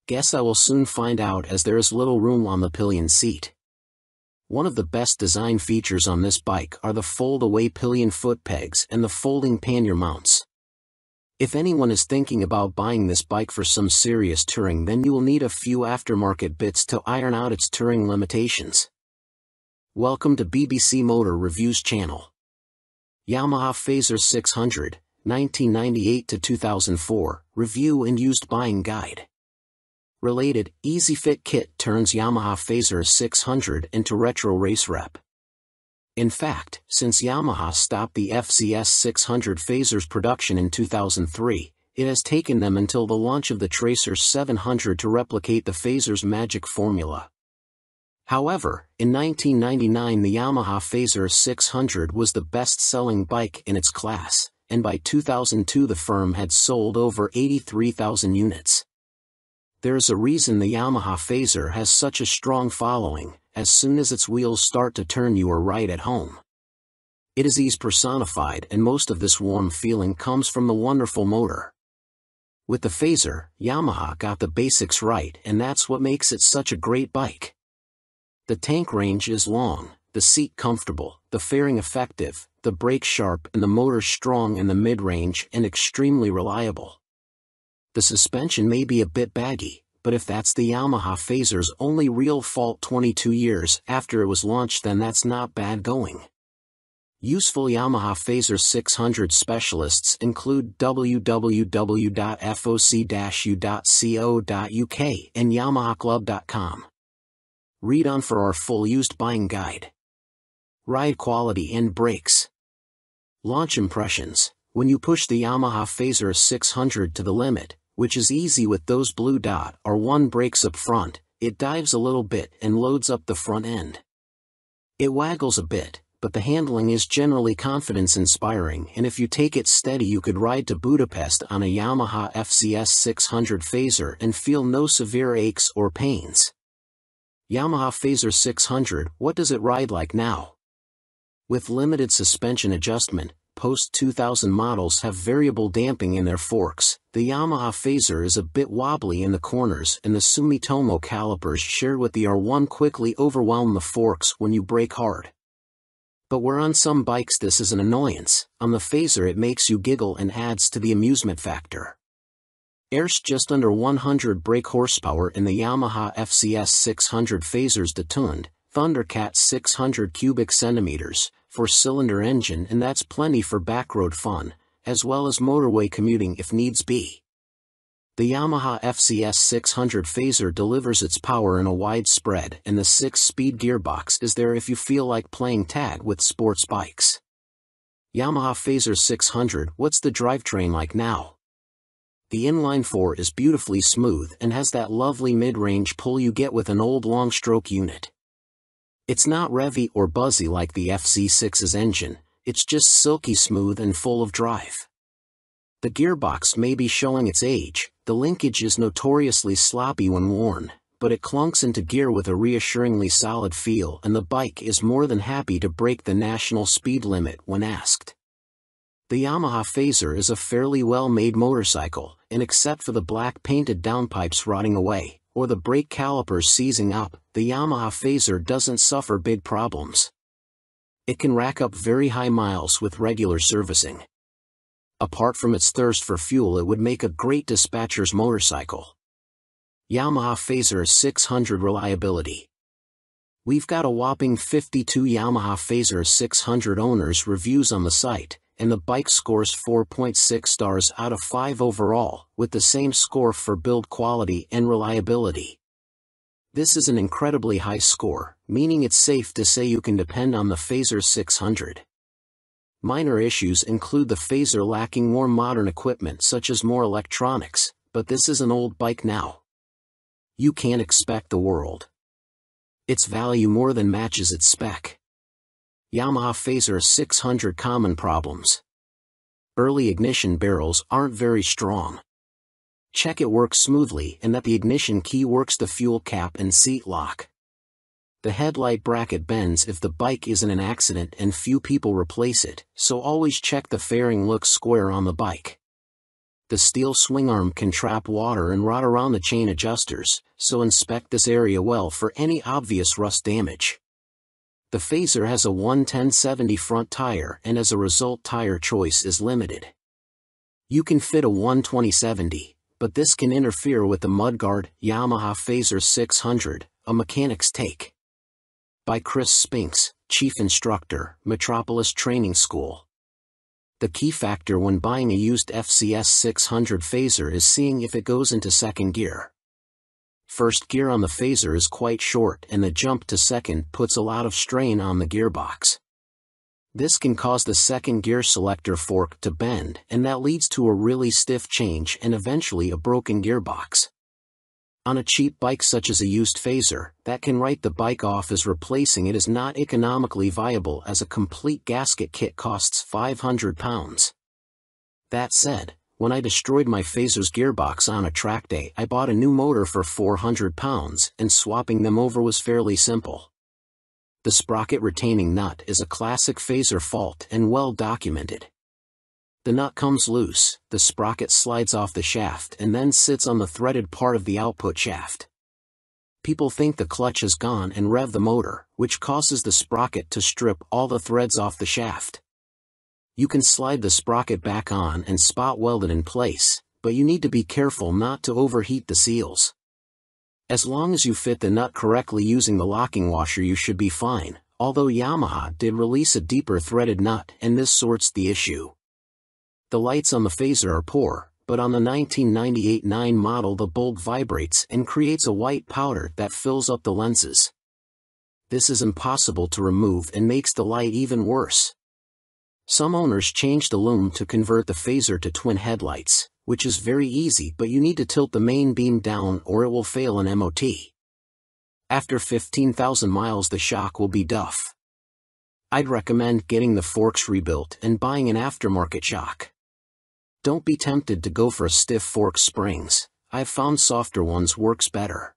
Guess I will soon find out, as there is little room on the pillion seat. One of the best design features on this bike are the fold-away pillion foot pegs and the folding pannier mounts. If anyone is thinking about buying this bike for some serious touring, then you will need a few aftermarket bits to iron out its touring limitations. Welcome to BBC Motor Reviews channel. Yamaha Fazer 600, 1998 to 2004, Review and Used Buying Guide. Related, Easy Fit Kit turns Yamaha Fazer 600 into retro race rep. In fact, since Yamaha stopped the FZS 600 Fazer's production in 2003, it has taken them until the launch of the Tracer 700 to replicate the Fazer's magic formula. However, in 1999 the Yamaha Fazer 600 was the best-selling bike in its class, and by 2002 the firm had sold over 83,000 units. There is a reason the Yamaha Fazer has such a strong following. As soon as its wheels start to turn you are right at home. It is ease personified, and most of this warm feeling comes from the wonderful motor. With the Fazer, Yamaha got the basics right, and that's what makes it such a great bike. The tank range is long, the seat comfortable, the fairing effective, the brake sharp and the motor strong in the mid-range and extremely reliable. The suspension may be a bit baggy, but if that's the Yamaha Fazer's only real fault 22 years after it was launched, then that's not bad going. Useful Yamaha Fazer 600 specialists include www.foc-u.co.uk and yamahaclub.com. Read on for our full used buying guide. Ride quality and brakes. Launch impressions. When you push the Yamaha Fazer 600 to the limit, which is easy with those blue dot or 1 brakes up front, it dives a little bit and loads up the front end. It waggles a bit, but the handling is generally confidence-inspiring, and if you take it steady you could ride to Budapest on a Yamaha FZS 600 Fazer and feel no severe aches or pains. Yamaha Fazer 600, what does it ride like now? With limited suspension adjustment, post-2000 models have variable damping in their forks. The Yamaha Fazer is a bit wobbly in the corners, and the Sumitomo calipers shared with the R1 quickly overwhelm the forks when you brake hard. But where on some bikes this is an annoyance, on the Fazer it makes you giggle and adds to the amusement factor. There's just under 100 brake horsepower in the Yamaha FZS 600 Fazer's detuned Thundercat 600 cubic centimeters, 4-cylinder engine, and that's plenty for backroad fun, as well as motorway commuting if needs be. The Yamaha FCS 600 Phaser delivers its power in a wide spread, and the 6-speed gearbox is there if you feel like playing tag with sports bikes. Yamaha Phaser 600. What's the drivetrain like now? The inline-4 is beautifully smooth and has that lovely mid-range pull you get with an old long-stroke unit. It's not revvy or buzzy like the FC6's engine, it's just silky smooth and full of drive. The gearbox may be showing its age, the linkage is notoriously sloppy when worn, but it clunks into gear with a reassuringly solid feel, and the bike is more than happy to break the national speed limit when asked. The Yamaha Phaser is a fairly well-made motorcycle, and except for the black painted downpipes rotting away, or the brake calipers seizing up, the Yamaha Phaser doesn't suffer big problems. It can rack up very high miles with regular servicing. Apart from its thirst for fuel, it would make a great dispatcher's motorcycle. Yamaha Phaser 600 reliability. We've got a whopping 52 Yamaha Phaser 600 owners reviews on the site, and the bike scores 4.6 stars out of 5 overall, with the same score for build quality and reliability. This is an incredibly high score, meaning it's safe to say you can depend on the Phaser 600. Minor issues include the Phaser lacking more modern equipment such as more electronics, but this is an old bike now. You can't expect the world. Its value more than matches its spec. Yamaha Phaser 600 common problems. Early ignition barrels aren't very strong. Check it works smoothly and that the ignition key works the fuel cap and seat lock. The headlight bracket bends if the bike is in an accident and few people replace it, so always check the fairing looks square on the bike. The steel swing arm can trap water and rot around the chain adjusters, so inspect this area well for any obvious rust damage. The Phaser has a 110/70 front tire, and as a result tire choice is limited. You can fit a 120/70, but this can interfere with the mudguard. Yamaha Phaser 600, a mechanic's take. By Chris Spinks, Chief Instructor, Metropolis Training School. The key factor when buying a used FCS 600 Phaser is seeing if it goes into second gear. First gear on the Phaser is quite short, and the jump to second puts a lot of strain on the gearbox. This can cause the second gear selector fork to bend, and that leads to a really stiff change and eventually a broken gearbox. On a cheap bike such as a used Phaser, that can write the bike off as replacing it is not economically viable, as a complete gasket kit costs £500. That said, when I destroyed my Phaser's gearbox on a track day, I bought a new motor for £400, and swapping them over was fairly simple. The sprocket retaining nut is a classic Phaser fault and well documented. The nut comes loose, the sprocket slides off the shaft and then sits on the threaded part of the output shaft. People think the clutch is gone and rev the motor, which causes the sprocket to strip all the threads off the shaft. You can slide the sprocket back on and spot weld it in place, but you need to be careful not to overheat the seals. As long as you fit the nut correctly using the locking washer, you should be fine, although Yamaha did release a deeper threaded nut and this sorts the issue. The lights on the Phaser are poor, but on the 1998 9 model the bulb vibrates and creates a white powder that fills up the lenses. This is impossible to remove and makes the light even worse. Some owners changed the lume to convert the Phaser to twin headlights, which is very easy, but you need to tilt the main beam down or it will fail an MOT. After 15,000 miles the shock will be duff. I'd recommend getting the forks rebuilt and buying an aftermarket shock. Don't be tempted to go for stiff fork springs. I've found softer ones works better.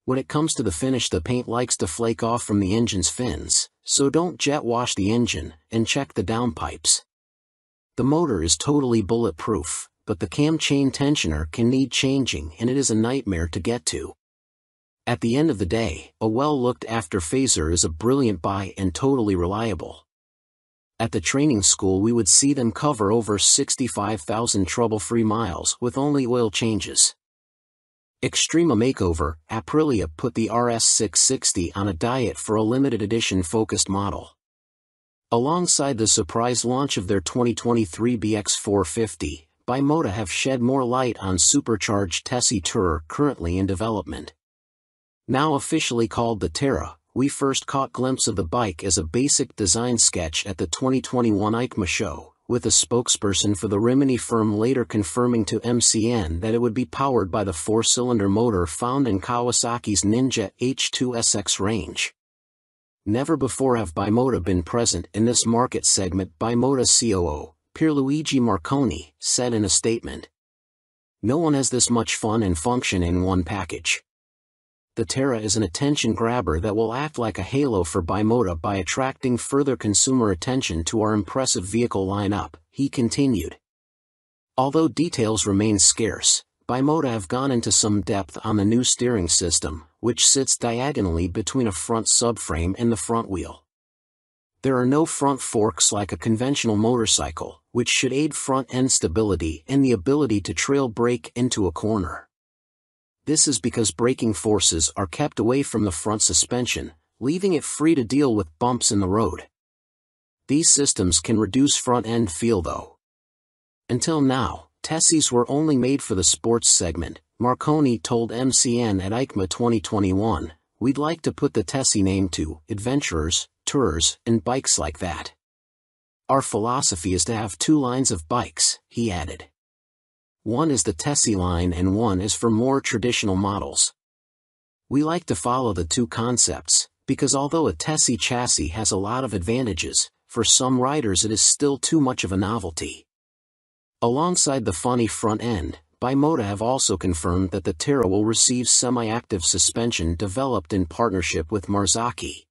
When it comes to the finish, the paint likes to flake off from the engine's fins, so don't jet wash the engine, and check the downpipes. The motor is totally bulletproof, but the cam chain tensioner can need changing and it is a nightmare to get to. At the end of the day, a well-looked-after Phaser is a brilliant buy and totally reliable. At the training school we would see them cover over 65,000 trouble-free miles with only oil changes. Extrema Makeover, Aprilia put the RS660 on a diet for a limited edition focused model. Alongside the surprise launch of their 2023 BX450, Bimota have shed more light on supercharged Tessie Tourer currently in development. Now officially called the Terra, we first caught glimpse of the bike as a basic design sketch at the 2021 EICMA show, with a spokesperson for the Rimini firm later confirming to MCN that it would be powered by the 4-cylinder motor found in Kawasaki's Ninja H2SX range. Never before have Bimota been present in this market segment, Bimota COO, Pierluigi Marconi, said in a statement. No one has this much fun and function in one package. The Terra is an attention grabber that will act like a halo for Bimota by attracting further consumer attention to our impressive vehicle lineup, he continued. Although details remain scarce, Bimota have gone into some depth on the new steering system, which sits diagonally between a front subframe and the front wheel. There are no front forks like a conventional motorcycle, which should aid front-end stability and the ability to trail brake into a corner. This is because braking forces are kept away from the front suspension, leaving it free to deal with bumps in the road. These systems can reduce front-end feel though. Until now, Tessies were only made for the sports segment, Marconi told MCN at EICMA 2021, we'd like to put the Tessie name to adventurers, tourers, and bikes like that. Our philosophy is to have two lines of bikes, he added. One is the Tessie line and one is for more traditional models. We like to follow the two concepts, because although a Tessie chassis has a lot of advantages, for some riders it is still too much of a novelty. Alongside the funny front end, Bimota have also confirmed that the Terra will receive semi-active suspension developed in partnership with Marzocchi.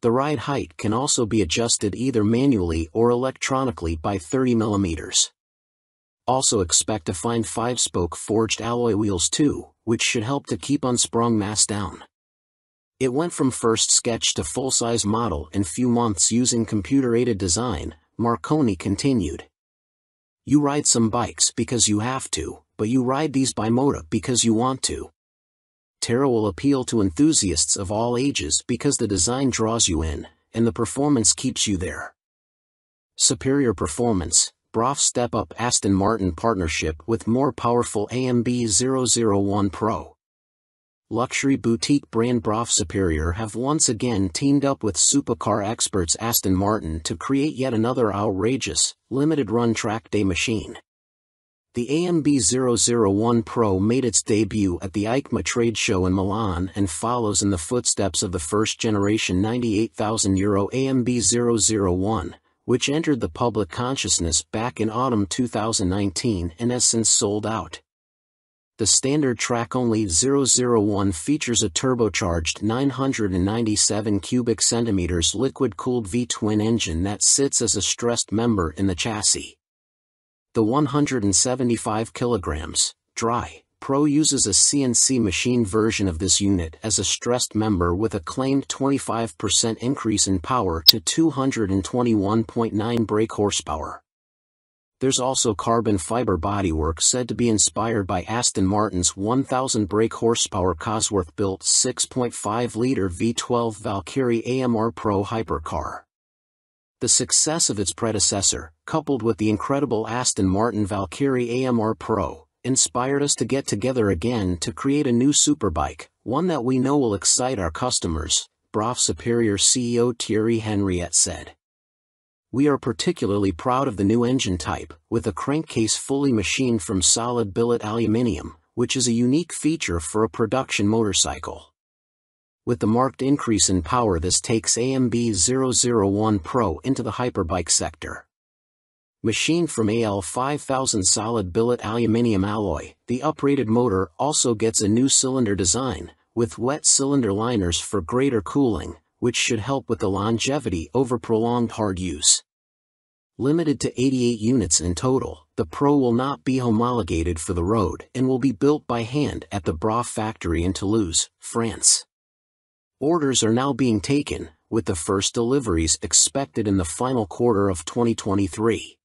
The ride height can also be adjusted either manually or electronically by 30 mm. Also expect to find 5-spoke forged alloy wheels too, which should help to keep unsprung mass down. It went from first sketch to full-size model in few months using computer-aided design, Marconi continued. You ride some bikes because you have to, but you ride these Bimota because you want to. Terra will appeal to enthusiasts of all ages because the design draws you in, and the performance keeps you there. Superior performance, Brough step up Aston Martin partnership with more powerful AMB 001 Pro. Luxury boutique brand Brough Superior have once again teamed up with supercar experts Aston Martin to create yet another outrageous, limited-run track day machine. The AMB 001 Pro made its debut at the EICMA trade show in Milan and follows in the footsteps of the first-generation €98,000 AMB 001, which entered the public consciousness back in autumn 2019 and has since sold out. The standard track-only 001 features a turbocharged 997 cubic centimeters liquid-cooled V-twin engine that sits as a stressed member in the chassis. The 175 kilograms, dry, Pro uses a CNC machine version of this unit as a stressed member with a claimed 25% increase in power to 221.9 brake horsepower. There's also carbon fiber bodywork said to be inspired by Aston Martin's 1,000 brake horsepower Cosworth-built 6.5-liter V12 Valkyrie AMR Pro hypercar. The success of its predecessor, coupled with the incredible Aston Martin Valkyrie AMR Pro, inspired us to get together again to create a new superbike, one that we know will excite our customers, Brough Superior CEO Thierry Henriette said. We are particularly proud of the new engine type, with a crankcase fully machined from solid billet aluminium, which is a unique feature for a production motorcycle. With the marked increase in power, this takes AMB 001 Pro into the hyperbike sector. Machined from AL 5000 solid billet aluminium alloy, the uprated motor also gets a new cylinder design, with wet cylinder liners for greater cooling, which should help with the longevity over prolonged hard use. Limited to 88 units in total, the Pro will not be homologated for the road and will be built by hand at the Brough factory in Toulouse, France. Orders are now being taken, with the first deliveries expected in the final quarter of 2023.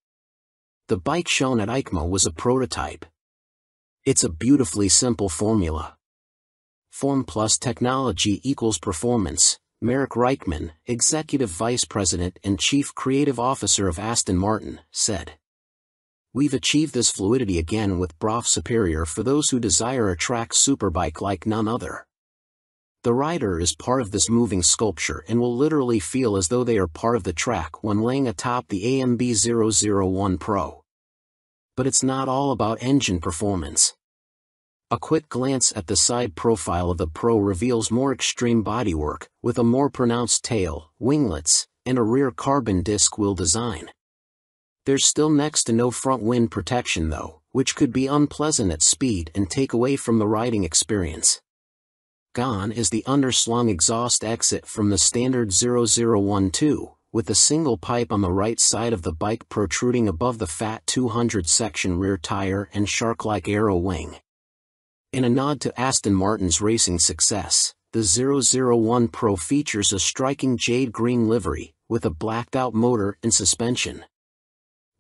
The bike shown at EICMA was a prototype. It's a beautifully simple formula. Form plus technology equals performance, Marek Reichman, Executive Vice President and Chief Creative Officer of Aston Martin, said. We've achieved this fluidity again with BRAF Superior for those who desire a track superbike like none other. The rider is part of this moving sculpture and will literally feel as though they are part of the track when laying atop the AMB 001 Pro. But it's not all about engine performance. A quick glance at the side profile of the Pro reveals more extreme bodywork, with a more pronounced tail, winglets, and a rear carbon disc wheel design. There's still next to no front wind protection though, which could be unpleasant at speed and take away from the riding experience. Gone is the underslung exhaust exit from the standard 0012, with a single pipe on the right side of the bike protruding above the fat 200 section rear tire and shark-like aero wing. In a nod to Aston Martin's racing success, the 001 Pro features a striking jade green livery, with a blacked-out motor and suspension.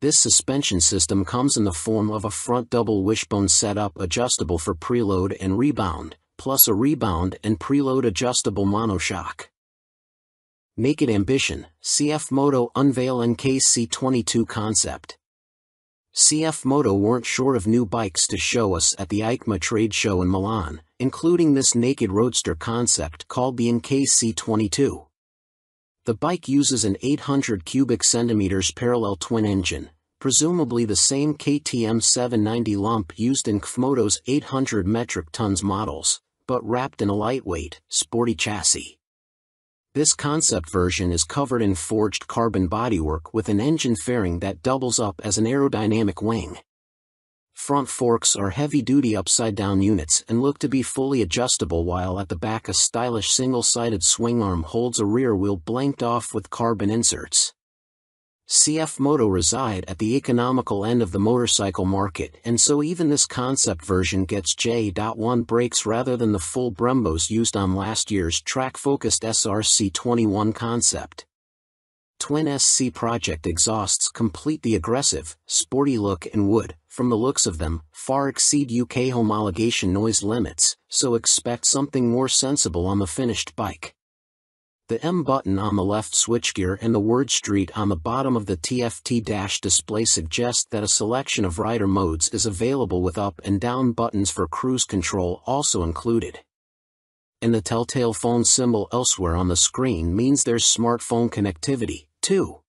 This suspension system comes in the form of a front double wishbone setup adjustable for preload and rebound, plus a rebound and preload adjustable monoshock. Naked Ambition, CF Moto unveil NKC22 concept. CF Moto weren't short of new bikes to show us at the EICMA trade show in Milan, including this naked roadster concept called the NKC22. The bike uses an 800 cubic centimeters parallel twin engine, presumably the same KTM 790 lump used in KFMoto's 800 metric tons models, but wrapped in a lightweight, sporty chassis. This concept version is covered in forged carbon bodywork with an engine fairing that doubles up as an aerodynamic wing. Front forks are heavy-duty upside-down units and look to be fully adjustable, while at the back a stylish single-sided swing arm holds a rear wheel blanked off with carbon inserts. CF Moto reside at the economical end of the motorcycle market, and so even this concept version gets J.1 brakes rather than the full Brembos used on last year's track-focused SRC21 concept. Twin SC Project exhausts complete the aggressive, sporty look and would, from the looks of them, far exceed UK homologation noise limits, so expect something more sensible on the finished bike. The M button on the left switchgear and the word Street on the bottom of the TFT display suggest that a selection of rider modes is available with up and down buttons for cruise control also included. And the telltale phone symbol elsewhere on the screen means there's smartphone connectivity, too.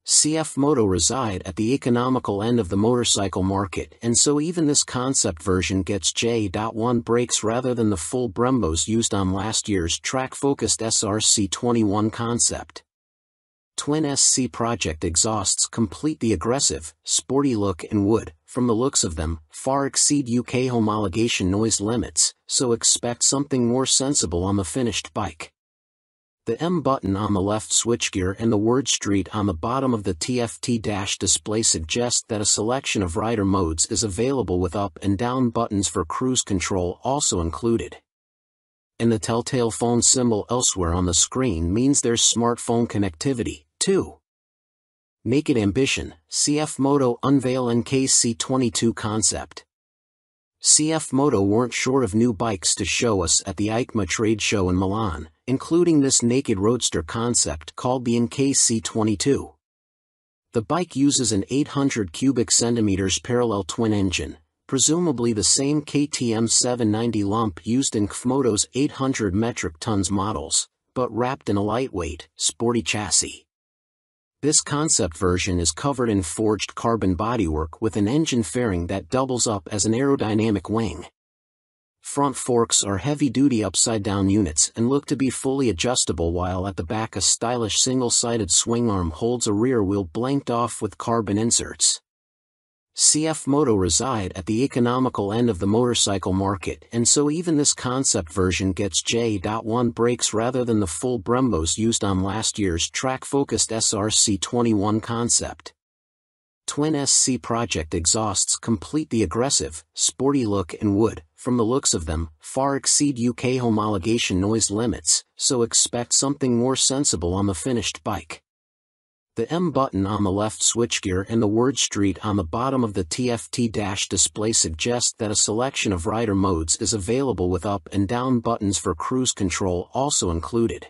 CF Moto reside at the economical end of the motorcycle market, and so even this concept version gets J.1 brakes rather than the full Brembos used on last year's track-focused SRC21 concept. Twin SC Project exhausts complete the aggressive, sporty look and would, from the looks of them, far exceed UK homologation noise limits, so expect something more sensible on the finished bike. The M button on the left switchgear and the word Street on the bottom of the TFT display suggest that a selection of rider modes is available with up and down buttons for cruise control also included. And the telltale phone symbol elsewhere on the screen means there's smartphone connectivity, too. Naked Ambition, CF Moto unveil NKC22 concept. CF Moto weren't short of new bikes to show us at the EICMA trade show in Milan, including this naked roadster concept called the NKC22. The bike uses an 800 cubic centimeters parallel twin engine, presumably the same KTM 790 lump used in KFMoto's 800 metric tons models, but wrapped in a lightweight, sporty chassis. This concept version is covered in forged carbon bodywork with an engine fairing that doubles up as an aerodynamic wing. Front forks are heavy-duty upside-down units and look to be fully adjustable, while at the back a stylish single-sided swing arm holds a rear wheel blanked off with carbon inserts. CF Moto reside at the economical end of the motorcycle market, and so even this concept version gets J.1 brakes rather than the full Brembos used on last year's track-focused SRC21 concept. Twin SC Project exhausts complete the aggressive, sporty look and would, from the looks of them, far exceed UK homologation noise limits, so expect something more sensible on the finished bike. The M button on the left switchgear and the word Street on the bottom of the TFT display suggest that a selection of rider modes is available with up and down buttons for cruise control also included.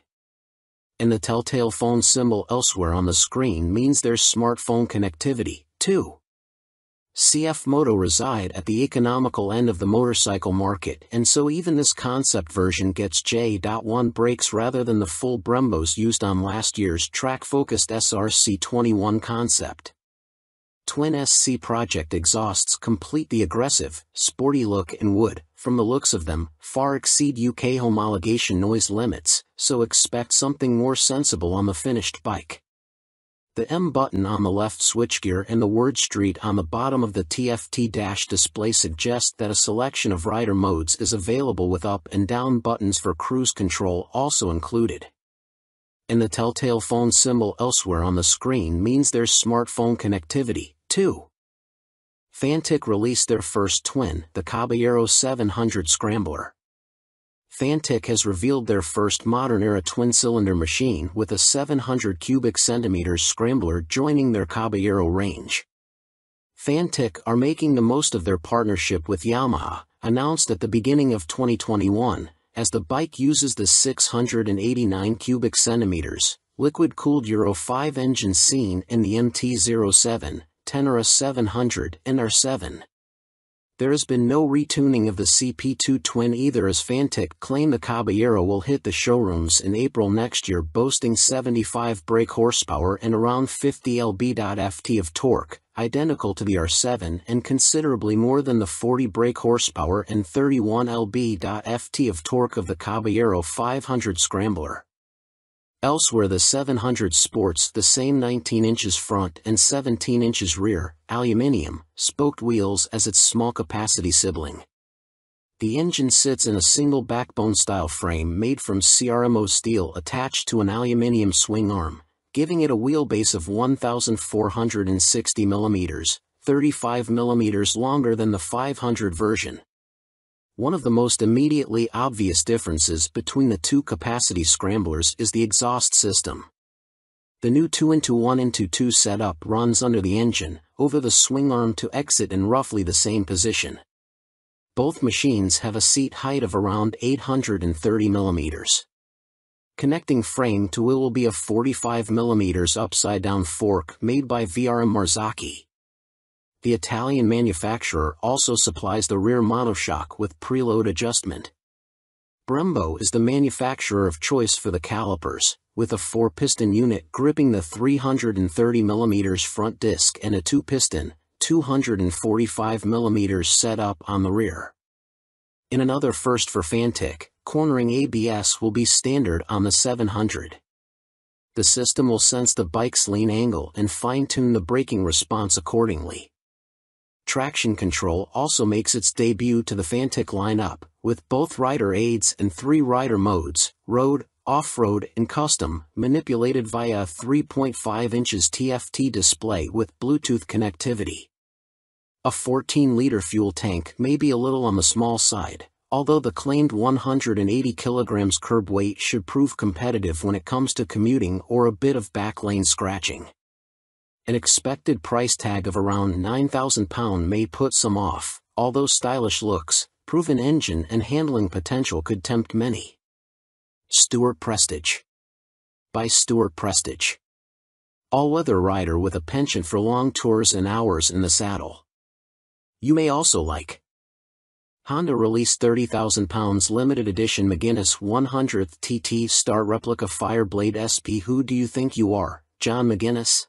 And the telltale phone symbol elsewhere on the screen means there's smartphone connectivity, too. CF Moto reside at the economical end of the motorcycle market, and so even this concept version gets J.1 brakes rather than the full Brembos used on last year's track-focused SRC21 concept. Twin SC Project exhausts complete the aggressive, sporty look and would, from the looks of them, far exceed UK homologation noise limits, so expect something more sensible on the finished bike. The M button on the left switchgear and the word Street on the bottom of the TFT dash display suggest that a selection of rider modes is available with up and down buttons for cruise control also included. And the telltale phone symbol elsewhere on the screen means there's smartphone connectivity, too. Fantic released their first twin, the Caballero 700 Scrambler. Fantic has revealed their first modern-era twin-cylinder machine with a 700 cubic centimeters Scrambler joining their Caballero range. Fantic are making the most of their partnership with Yamaha, announced at the beginning of 2021, as the bike uses the 689 cubic centimeters, liquid-cooled Euro 5 engine seen in the MT-07, Tenere 700 and R7. There has been no retuning of the CP2 twin either, as Fantic claim the Caballero will hit the showrooms in April next year, boasting 75 brake horsepower and around 50 lb.ft of torque, identical to the R7 and considerably more than the 40 brake horsepower and 31 lb.ft of torque of the Caballero 500 Scrambler. Elsewhere, the 700 sports the same 19 inches front and 17 inches rear, aluminium, spoked wheels as its small-capacity sibling. The engine sits in a single backbone-style frame made from CRMO steel attached to an aluminium swing arm, giving it a wheelbase of 1,460 mm, 35 mm longer than the 500 version. One of the most immediately obvious differences between the two capacity scramblers is the exhaust system. The new 2-into-1-into-2 setup runs under the engine, over the swing arm to exit in roughly the same position. Both machines have a seat height of around 830 mm. Connecting frame to wheel will be a 45 mm upside-down fork made by VRM Marzocchi. The Italian manufacturer also supplies the rear monoshock with preload adjustment. Brembo is the manufacturer of choice for the calipers, with a 4-piston unit gripping the 330 mm front disc and a 2-piston, 245 mm setup on the rear. In another first for Fantic, cornering ABS will be standard on the 700. The system will sense the bike's lean angle and fine-tune the braking response accordingly. Traction control also makes its debut to the Fantic lineup, with both rider aids and 3 rider modes, road, off-road and custom, manipulated via a 3.5 inches TFT display with Bluetooth connectivity. A 14-liter fuel tank may be a little on the small side, although the claimed 180 kilograms curb weight should prove competitive when it comes to commuting or a bit of back lane scratching. An expected price tag of around £9,000 may put some off, although stylish looks, proven engine and handling potential could tempt many. Stuart Prestige. By Stuart Prestige. All-weather rider with a penchant for long tours and hours in the saddle. You may also like. Honda released £30,000 limited edition McGuinness 100th TT Star Replica Fireblade SP. Who do you think you are, John McGuinness?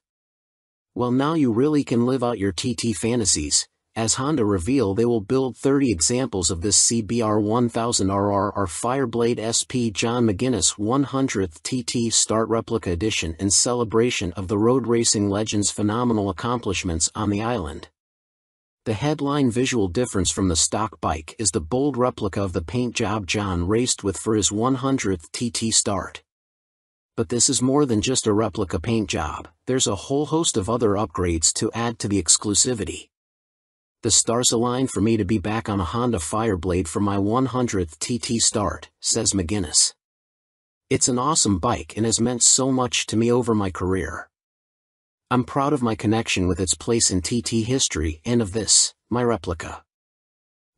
Well, now you really can live out your TT fantasies, as Honda reveal they will build 30 examples of this CBR 1000RR Fireblade SP John McGuinness 100th TT Start Replica Edition in celebration of the road racing legend's phenomenal accomplishments on the island. The headline visual difference from the stock bike is the bold replica of the paint job John raced with for his 100th TT Start. But this is more than just a replica paint job, there's a whole host of other upgrades to add to the exclusivity. The stars align for me to be back on a Honda Fireblade for my 100th TT Start, says McGuinness. It's an awesome bike and has meant so much to me over my career. I'm proud of my connection with its place in TT history and of this, my replica.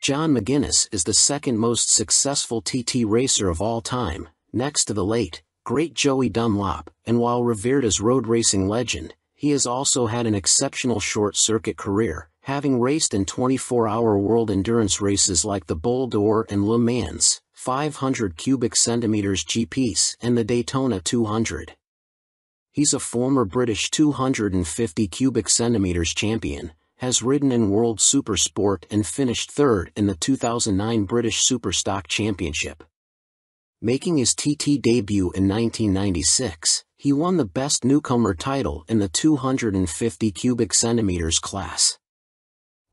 John McGuinness is the second most successful TT racer of all time, next to the late, great Joey Dunlop, and while revered as road racing legend, he has also had an exceptional short-circuit career, having raced in 24-hour world endurance races like the Bol d'Or and Le Mans, 500 cubic centimeters GPs, and the Daytona 200. He's a former British 250 cubic centimeters champion, has ridden in World Supersport and finished third in the 2009 British Superstock Championship. Making his TT debut in 1996, he won the Best Newcomer title in the 250 cubic centimeters class.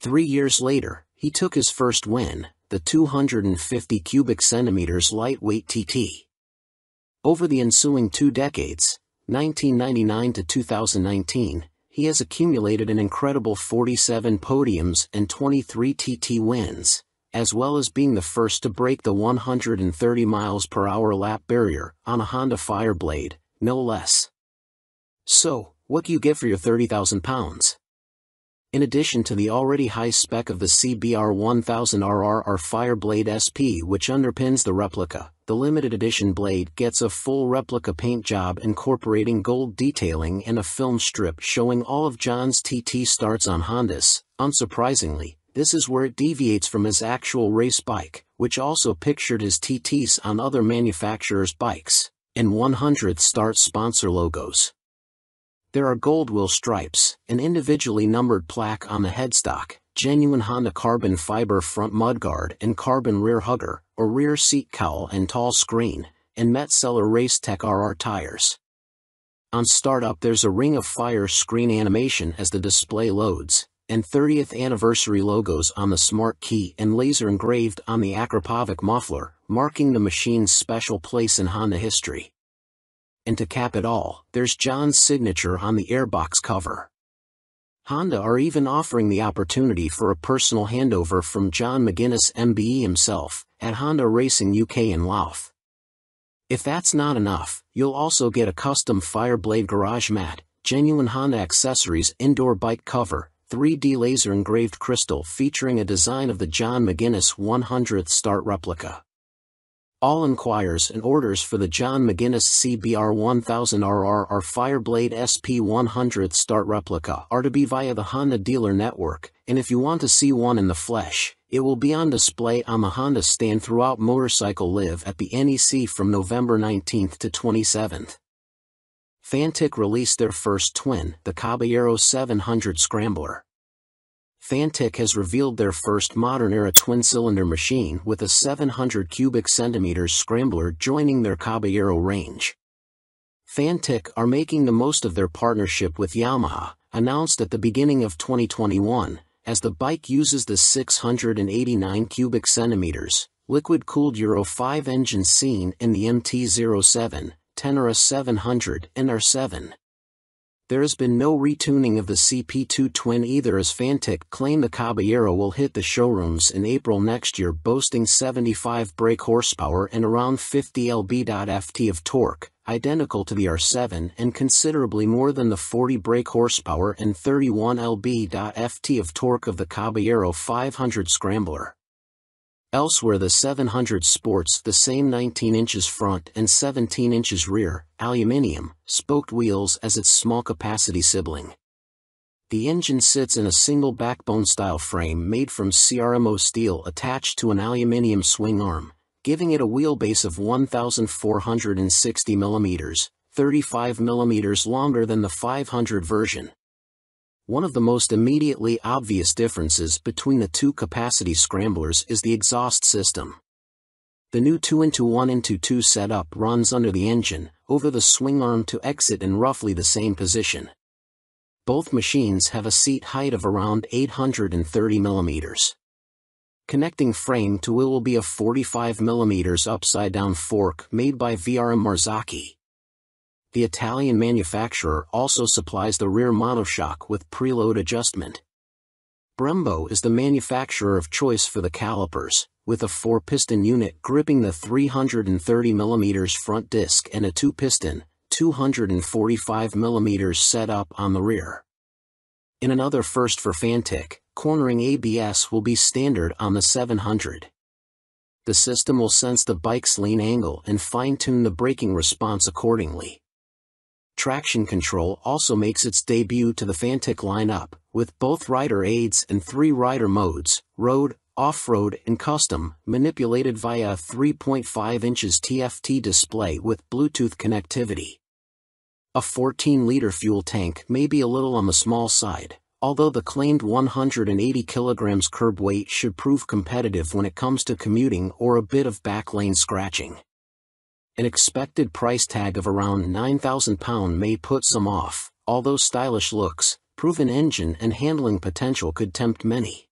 3 years later, he took his first win, the 250 cubic centimeters lightweight TT. Over the ensuing 2 decades, 1999 to 2019, he has accumulated an incredible 47 podiums and 23 TT wins, as well as being the first to break the 130 miles per hour lap barrier on a Honda Fireblade, no less. So, what do you get for your 30,000 pounds? In addition to the already high spec of the CBR 1000RR Fireblade SP which underpins the replica, the limited edition blade gets a full replica paint job incorporating gold detailing and a film strip showing all of John's TT starts on Hondas. Unsurprisingly, this is where it deviates from his actual race bike, which also pictured his TTs on other manufacturers' bikes, and 100th start sponsor logos. There are gold wheel stripes, an individually numbered plaque on the headstock, genuine Honda carbon fiber front mudguard and carbon rear hugger, or rear seat cowl and tall screen, and Metzeler Racetech RR tires. On startup there's a ring of fire screen animation as the display loads, and 30th anniversary logos on the smart key and laser engraved on the Akrapovic muffler, marking the machine's special place in Honda history. And to cap it all, there's John's signature on the airbox cover. Honda are even offering the opportunity for a personal handover from John McGuinness MBE himself, at Honda Racing UK in Louth. If that's not enough, you'll also get a custom Fireblade garage mat, genuine Honda accessories indoor bike cover, 3D laser engraved crystal featuring a design of the John McGuinness 100th start replica. All inquiries and orders for the John McGuinness CBR 1000RR Fireblade SP 100th start replica are to be via the Honda dealer network, and if you want to see one in the flesh, it will be on display on the Honda stand throughout Motorcycle Live at the NEC from November 19th to 27th. Fantic released their first twin, the Caballero 700 Scrambler. Fantic has revealed their first modern-era twin-cylinder machine with a 700 cubic centimeters Scrambler joining their Caballero range. Fantic are making the most of their partnership with Yamaha, announced at the beginning of 2021, as the bike uses the 689 cubic centimeters, liquid-cooled Euro 5 engine seen in the MT-07, Tenere 700 and R7. There has been no retuning of the CP2 twin either, as Fantic claim the Caballero will hit the showrooms in April next year, boasting 75 brake horsepower and around 50 lb.ft of torque, identical to the R7 and considerably more than the 40 brake horsepower and 31 lb.ft of torque of the Caballero 500 Scrambler. Elsewhere the 700 sports the same 19 inches front and 17 inches rear, aluminium, spoked wheels as its small capacity sibling. The engine sits in a single backbone-style frame made from CRMO steel attached to an aluminium swing arm, giving it a wheelbase of 1,460 mm, 35 mm longer than the 500 version. One of the most immediately obvious differences between the two capacity scramblers is the exhaust system. The new 2-into-1-into-2 setup runs under the engine, over the swing arm to exit in roughly the same position. Both machines have a seat height of around 830 mm. Connecting frame to wheel will be a 45 mm upside-down fork made by VRM Marzocchi. The Italian manufacturer also supplies the rear monoshock with preload adjustment. Brembo is the manufacturer of choice for the calipers, with a 4-piston unit gripping the 330 mm front disc and a 2-piston, 245 mm setup on the rear. In another first for Fantic, cornering ABS will be standard on the 700. The system will sense the bike's lean angle and fine-tune the braking response accordingly. Traction control also makes its debut to the Fantic lineup, with both rider aids and 3 rider modes, road, off-road and custom, manipulated via a 3.5 inches TFT display with Bluetooth connectivity. A 14-liter fuel tank may be a little on the small side, although the claimed 180 kilograms curb weight should prove competitive when it comes to commuting or a bit of back lane scratching. An expected price tag of around £9,000 may put some off, although stylish looks, proven engine and handling potential could tempt many.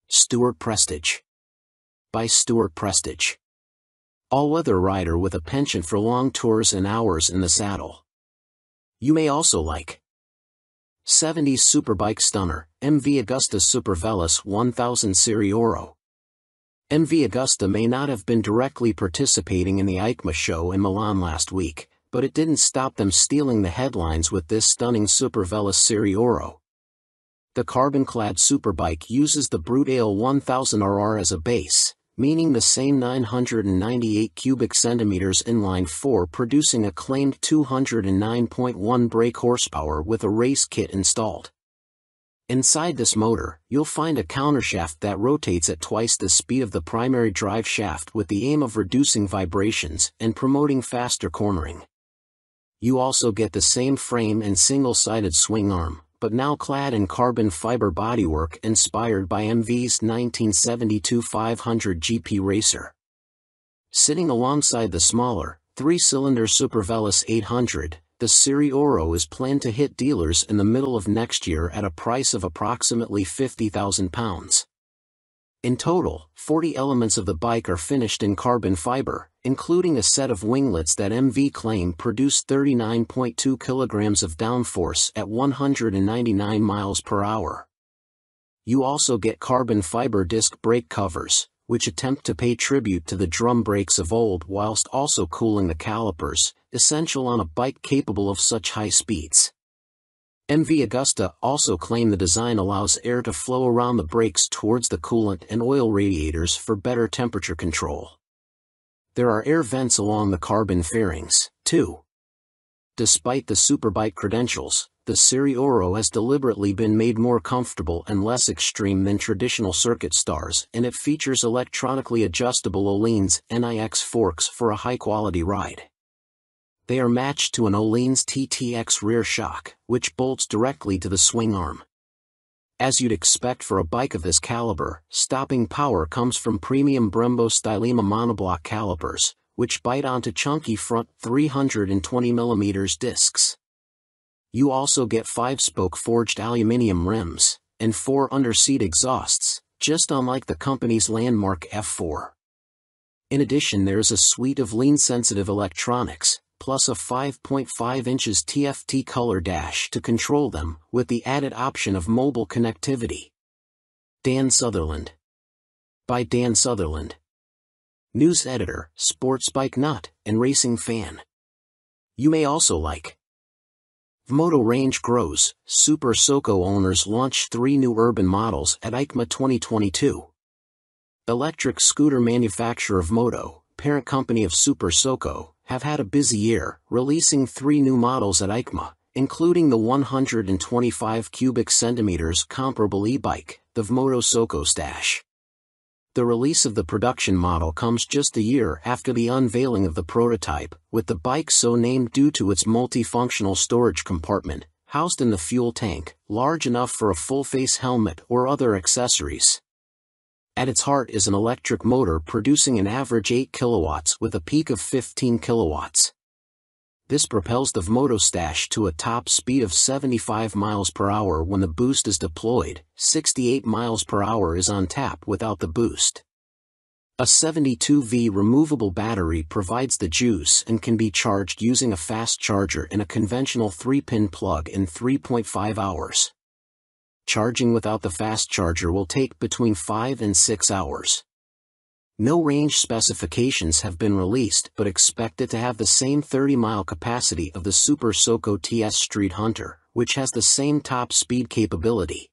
Stuart Prestige. By Stuart Prestige. All-weather rider with a penchant for long tours and hours in the saddle. You may also like 70s Superbike Stunner, MV Agusta Super Veloce 1000 Serie Oro. MV Agusta may not have been directly participating in the EICMA show in Milan last week, but it didn't stop them stealing the headlines with this stunning Super Veloce Serie Oro. The carbon-clad superbike uses the Brute Ale 1000RR as a base, meaning the same 998 cubic centimeters inline 4, producing a claimed 209.1 brake horsepower with a race kit installed. Inside this motor, you'll find a countershaft that rotates at twice the speed of the primary drive shaft with the aim of reducing vibrations and promoting faster cornering. You also get the same frame and single-sided swing arm, but now clad in carbon fiber bodywork inspired by MV's 1972 500 GP Racer. Sitting alongside the smaller, 3-cylinder Super Veloce 800, the Serie Oro is planned to hit dealers in the middle of next year at a price of approximately £50,000. In total, 40 elements of the bike are finished in carbon fiber, including a set of winglets that MV claim produce 39.2 kilograms of downforce at 199 miles per hour. You also get carbon fiber disc brake covers, which attempt to pay tribute to the drum brakes of old whilst also cooling the calipers, essential on a bike capable of such high speeds. MV Agusta also claim the design allows air to flow around the brakes towards the coolant and oil radiators for better temperature control. There are air vents along the carbon fairings, too. Despite the superbike credentials, the Serie Oro has deliberately been made more comfortable and less extreme than traditional circuit stars, and it features electronically adjustable Öhlins NIX forks for a high-quality ride. They are matched to an Öhlins TTX rear shock, which bolts directly to the swing arm. As you'd expect for a bike of this caliber, stopping power comes from premium Brembo Stylema monoblock calipers, which bite onto chunky front 320mm discs. You also get 5-spoke forged aluminium rims, and 4 under-seat exhausts, just unlike the company's landmark F4. In addition, there's a suite of lean-sensitive electronics, plus a 5.5 inches TFT color dash to control them, with the added option of mobile connectivity. Dan Sutherland. By Dan Sutherland. News editor, sports bike nut, and racing fan. You may also like Vmoto range grows, Super Soco owners launch 3 new urban models at EICMA 2022. Electric scooter manufacturer Vmoto, parent company of Super Soco, have had a busy year, releasing 3 new models at EICMA, including the 125 cubic centimeters comparable e-bike, the Vmoto Soco Stash. The release of the production model comes just a year after the unveiling of the prototype, with the bike so named due to its multifunctional storage compartment, housed in the fuel tank, large enough for a full-face helmet or other accessories. At its heart is an electric motor producing an average 8 kilowatts with a peak of 15 kilowatts. This propels the Vmoto Stash to a top speed of 75 miles per hour when the boost is deployed. 68 miles per hour is on tap without the boost. A 72V removable battery provides the juice and can be charged using a fast charger in a conventional 3-pin plug in 3.5 hours. Charging without the fast charger will take between 5 and 6 hours. No range specifications have been released, but expect it to have the same 30-mile capacity of the Super Soco TS Street Hunter, which has the same top speed capability.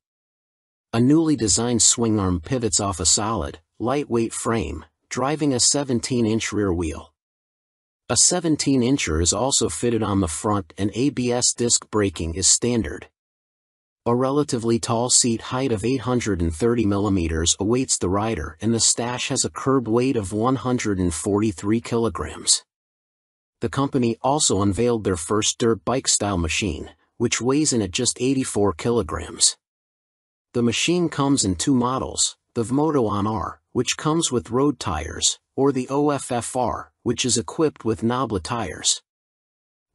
A newly designed swing arm pivots off a solid, lightweight frame, driving a 17-inch rear wheel. A 17-incher is also fitted on the front, and ABS disc braking is standard. A relatively tall seat height of 830 mm awaits the rider, and the Stash has a curb weight of 143 kilograms. The company also unveiled their first dirt bike-style machine, which weighs in at just 84 kilograms. The machine comes in two models, the Vmoto On-R, which comes with road tires, or the OFFR, which is equipped with Nobla tires.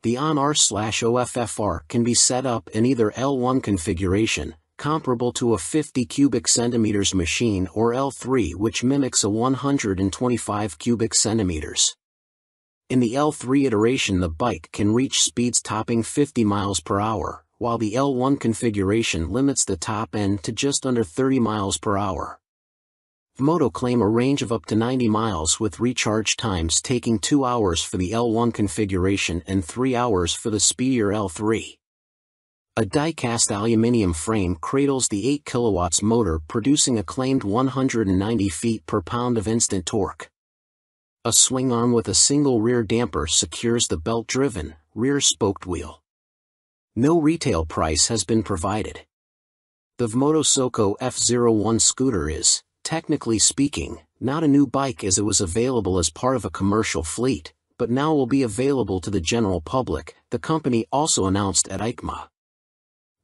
The On-R/OFFR can be set up in either L1 configuration, comparable to a 50 cubic centimeters machine, or L3, which mimics a 125 cubic centimeters. In the L3 iteration, the bike can reach speeds topping 50 miles per hour, while the L1 configuration limits the top end to just under 30 miles per hour. Vmoto claim a range of up to 90 miles with recharge times taking 2 hours for the L1 configuration and 3 hours for the speedier L3. A die-cast aluminium frame cradles the 8 kilowatts motor, producing a claimed 190 feet per pound of instant torque. A swing arm with a single rear damper secures the belt-driven, rear-spoked wheel. No retail price has been provided. The Vmoto Soco F01 scooter is, technically speaking, not a new bike, as it was available as part of a commercial fleet, but now will be available to the general public, the company also announced at EICMA.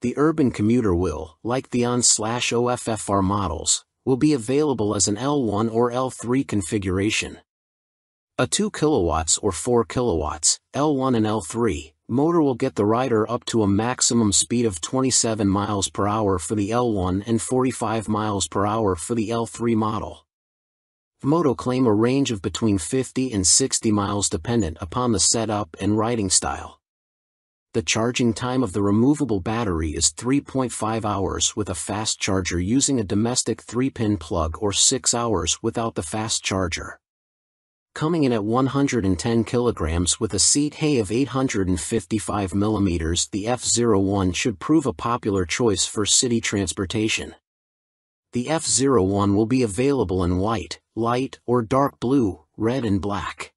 The urban commuter will, like the On/OFFR models, will be available as an L1 or L3 configuration. A 2 kilowatts or 4 kilowatts, L1 and L3, motor will get the rider up to a maximum speed of 27 miles per hour for the L1 and 45 miles per hour for the L3 model. Vmoto claim a range of between 50 and 60 miles dependent upon the setup and riding style. The charging time of the removable battery is 3.5 hours with a fast charger using a domestic 3-pin plug, or 6 hours without the fast charger. Coming in at 110 kilograms with a seat height of 855 millimeters, the F01 should prove a popular choice for city transportation. The F01 will be available in white, light or dark blue, red and black.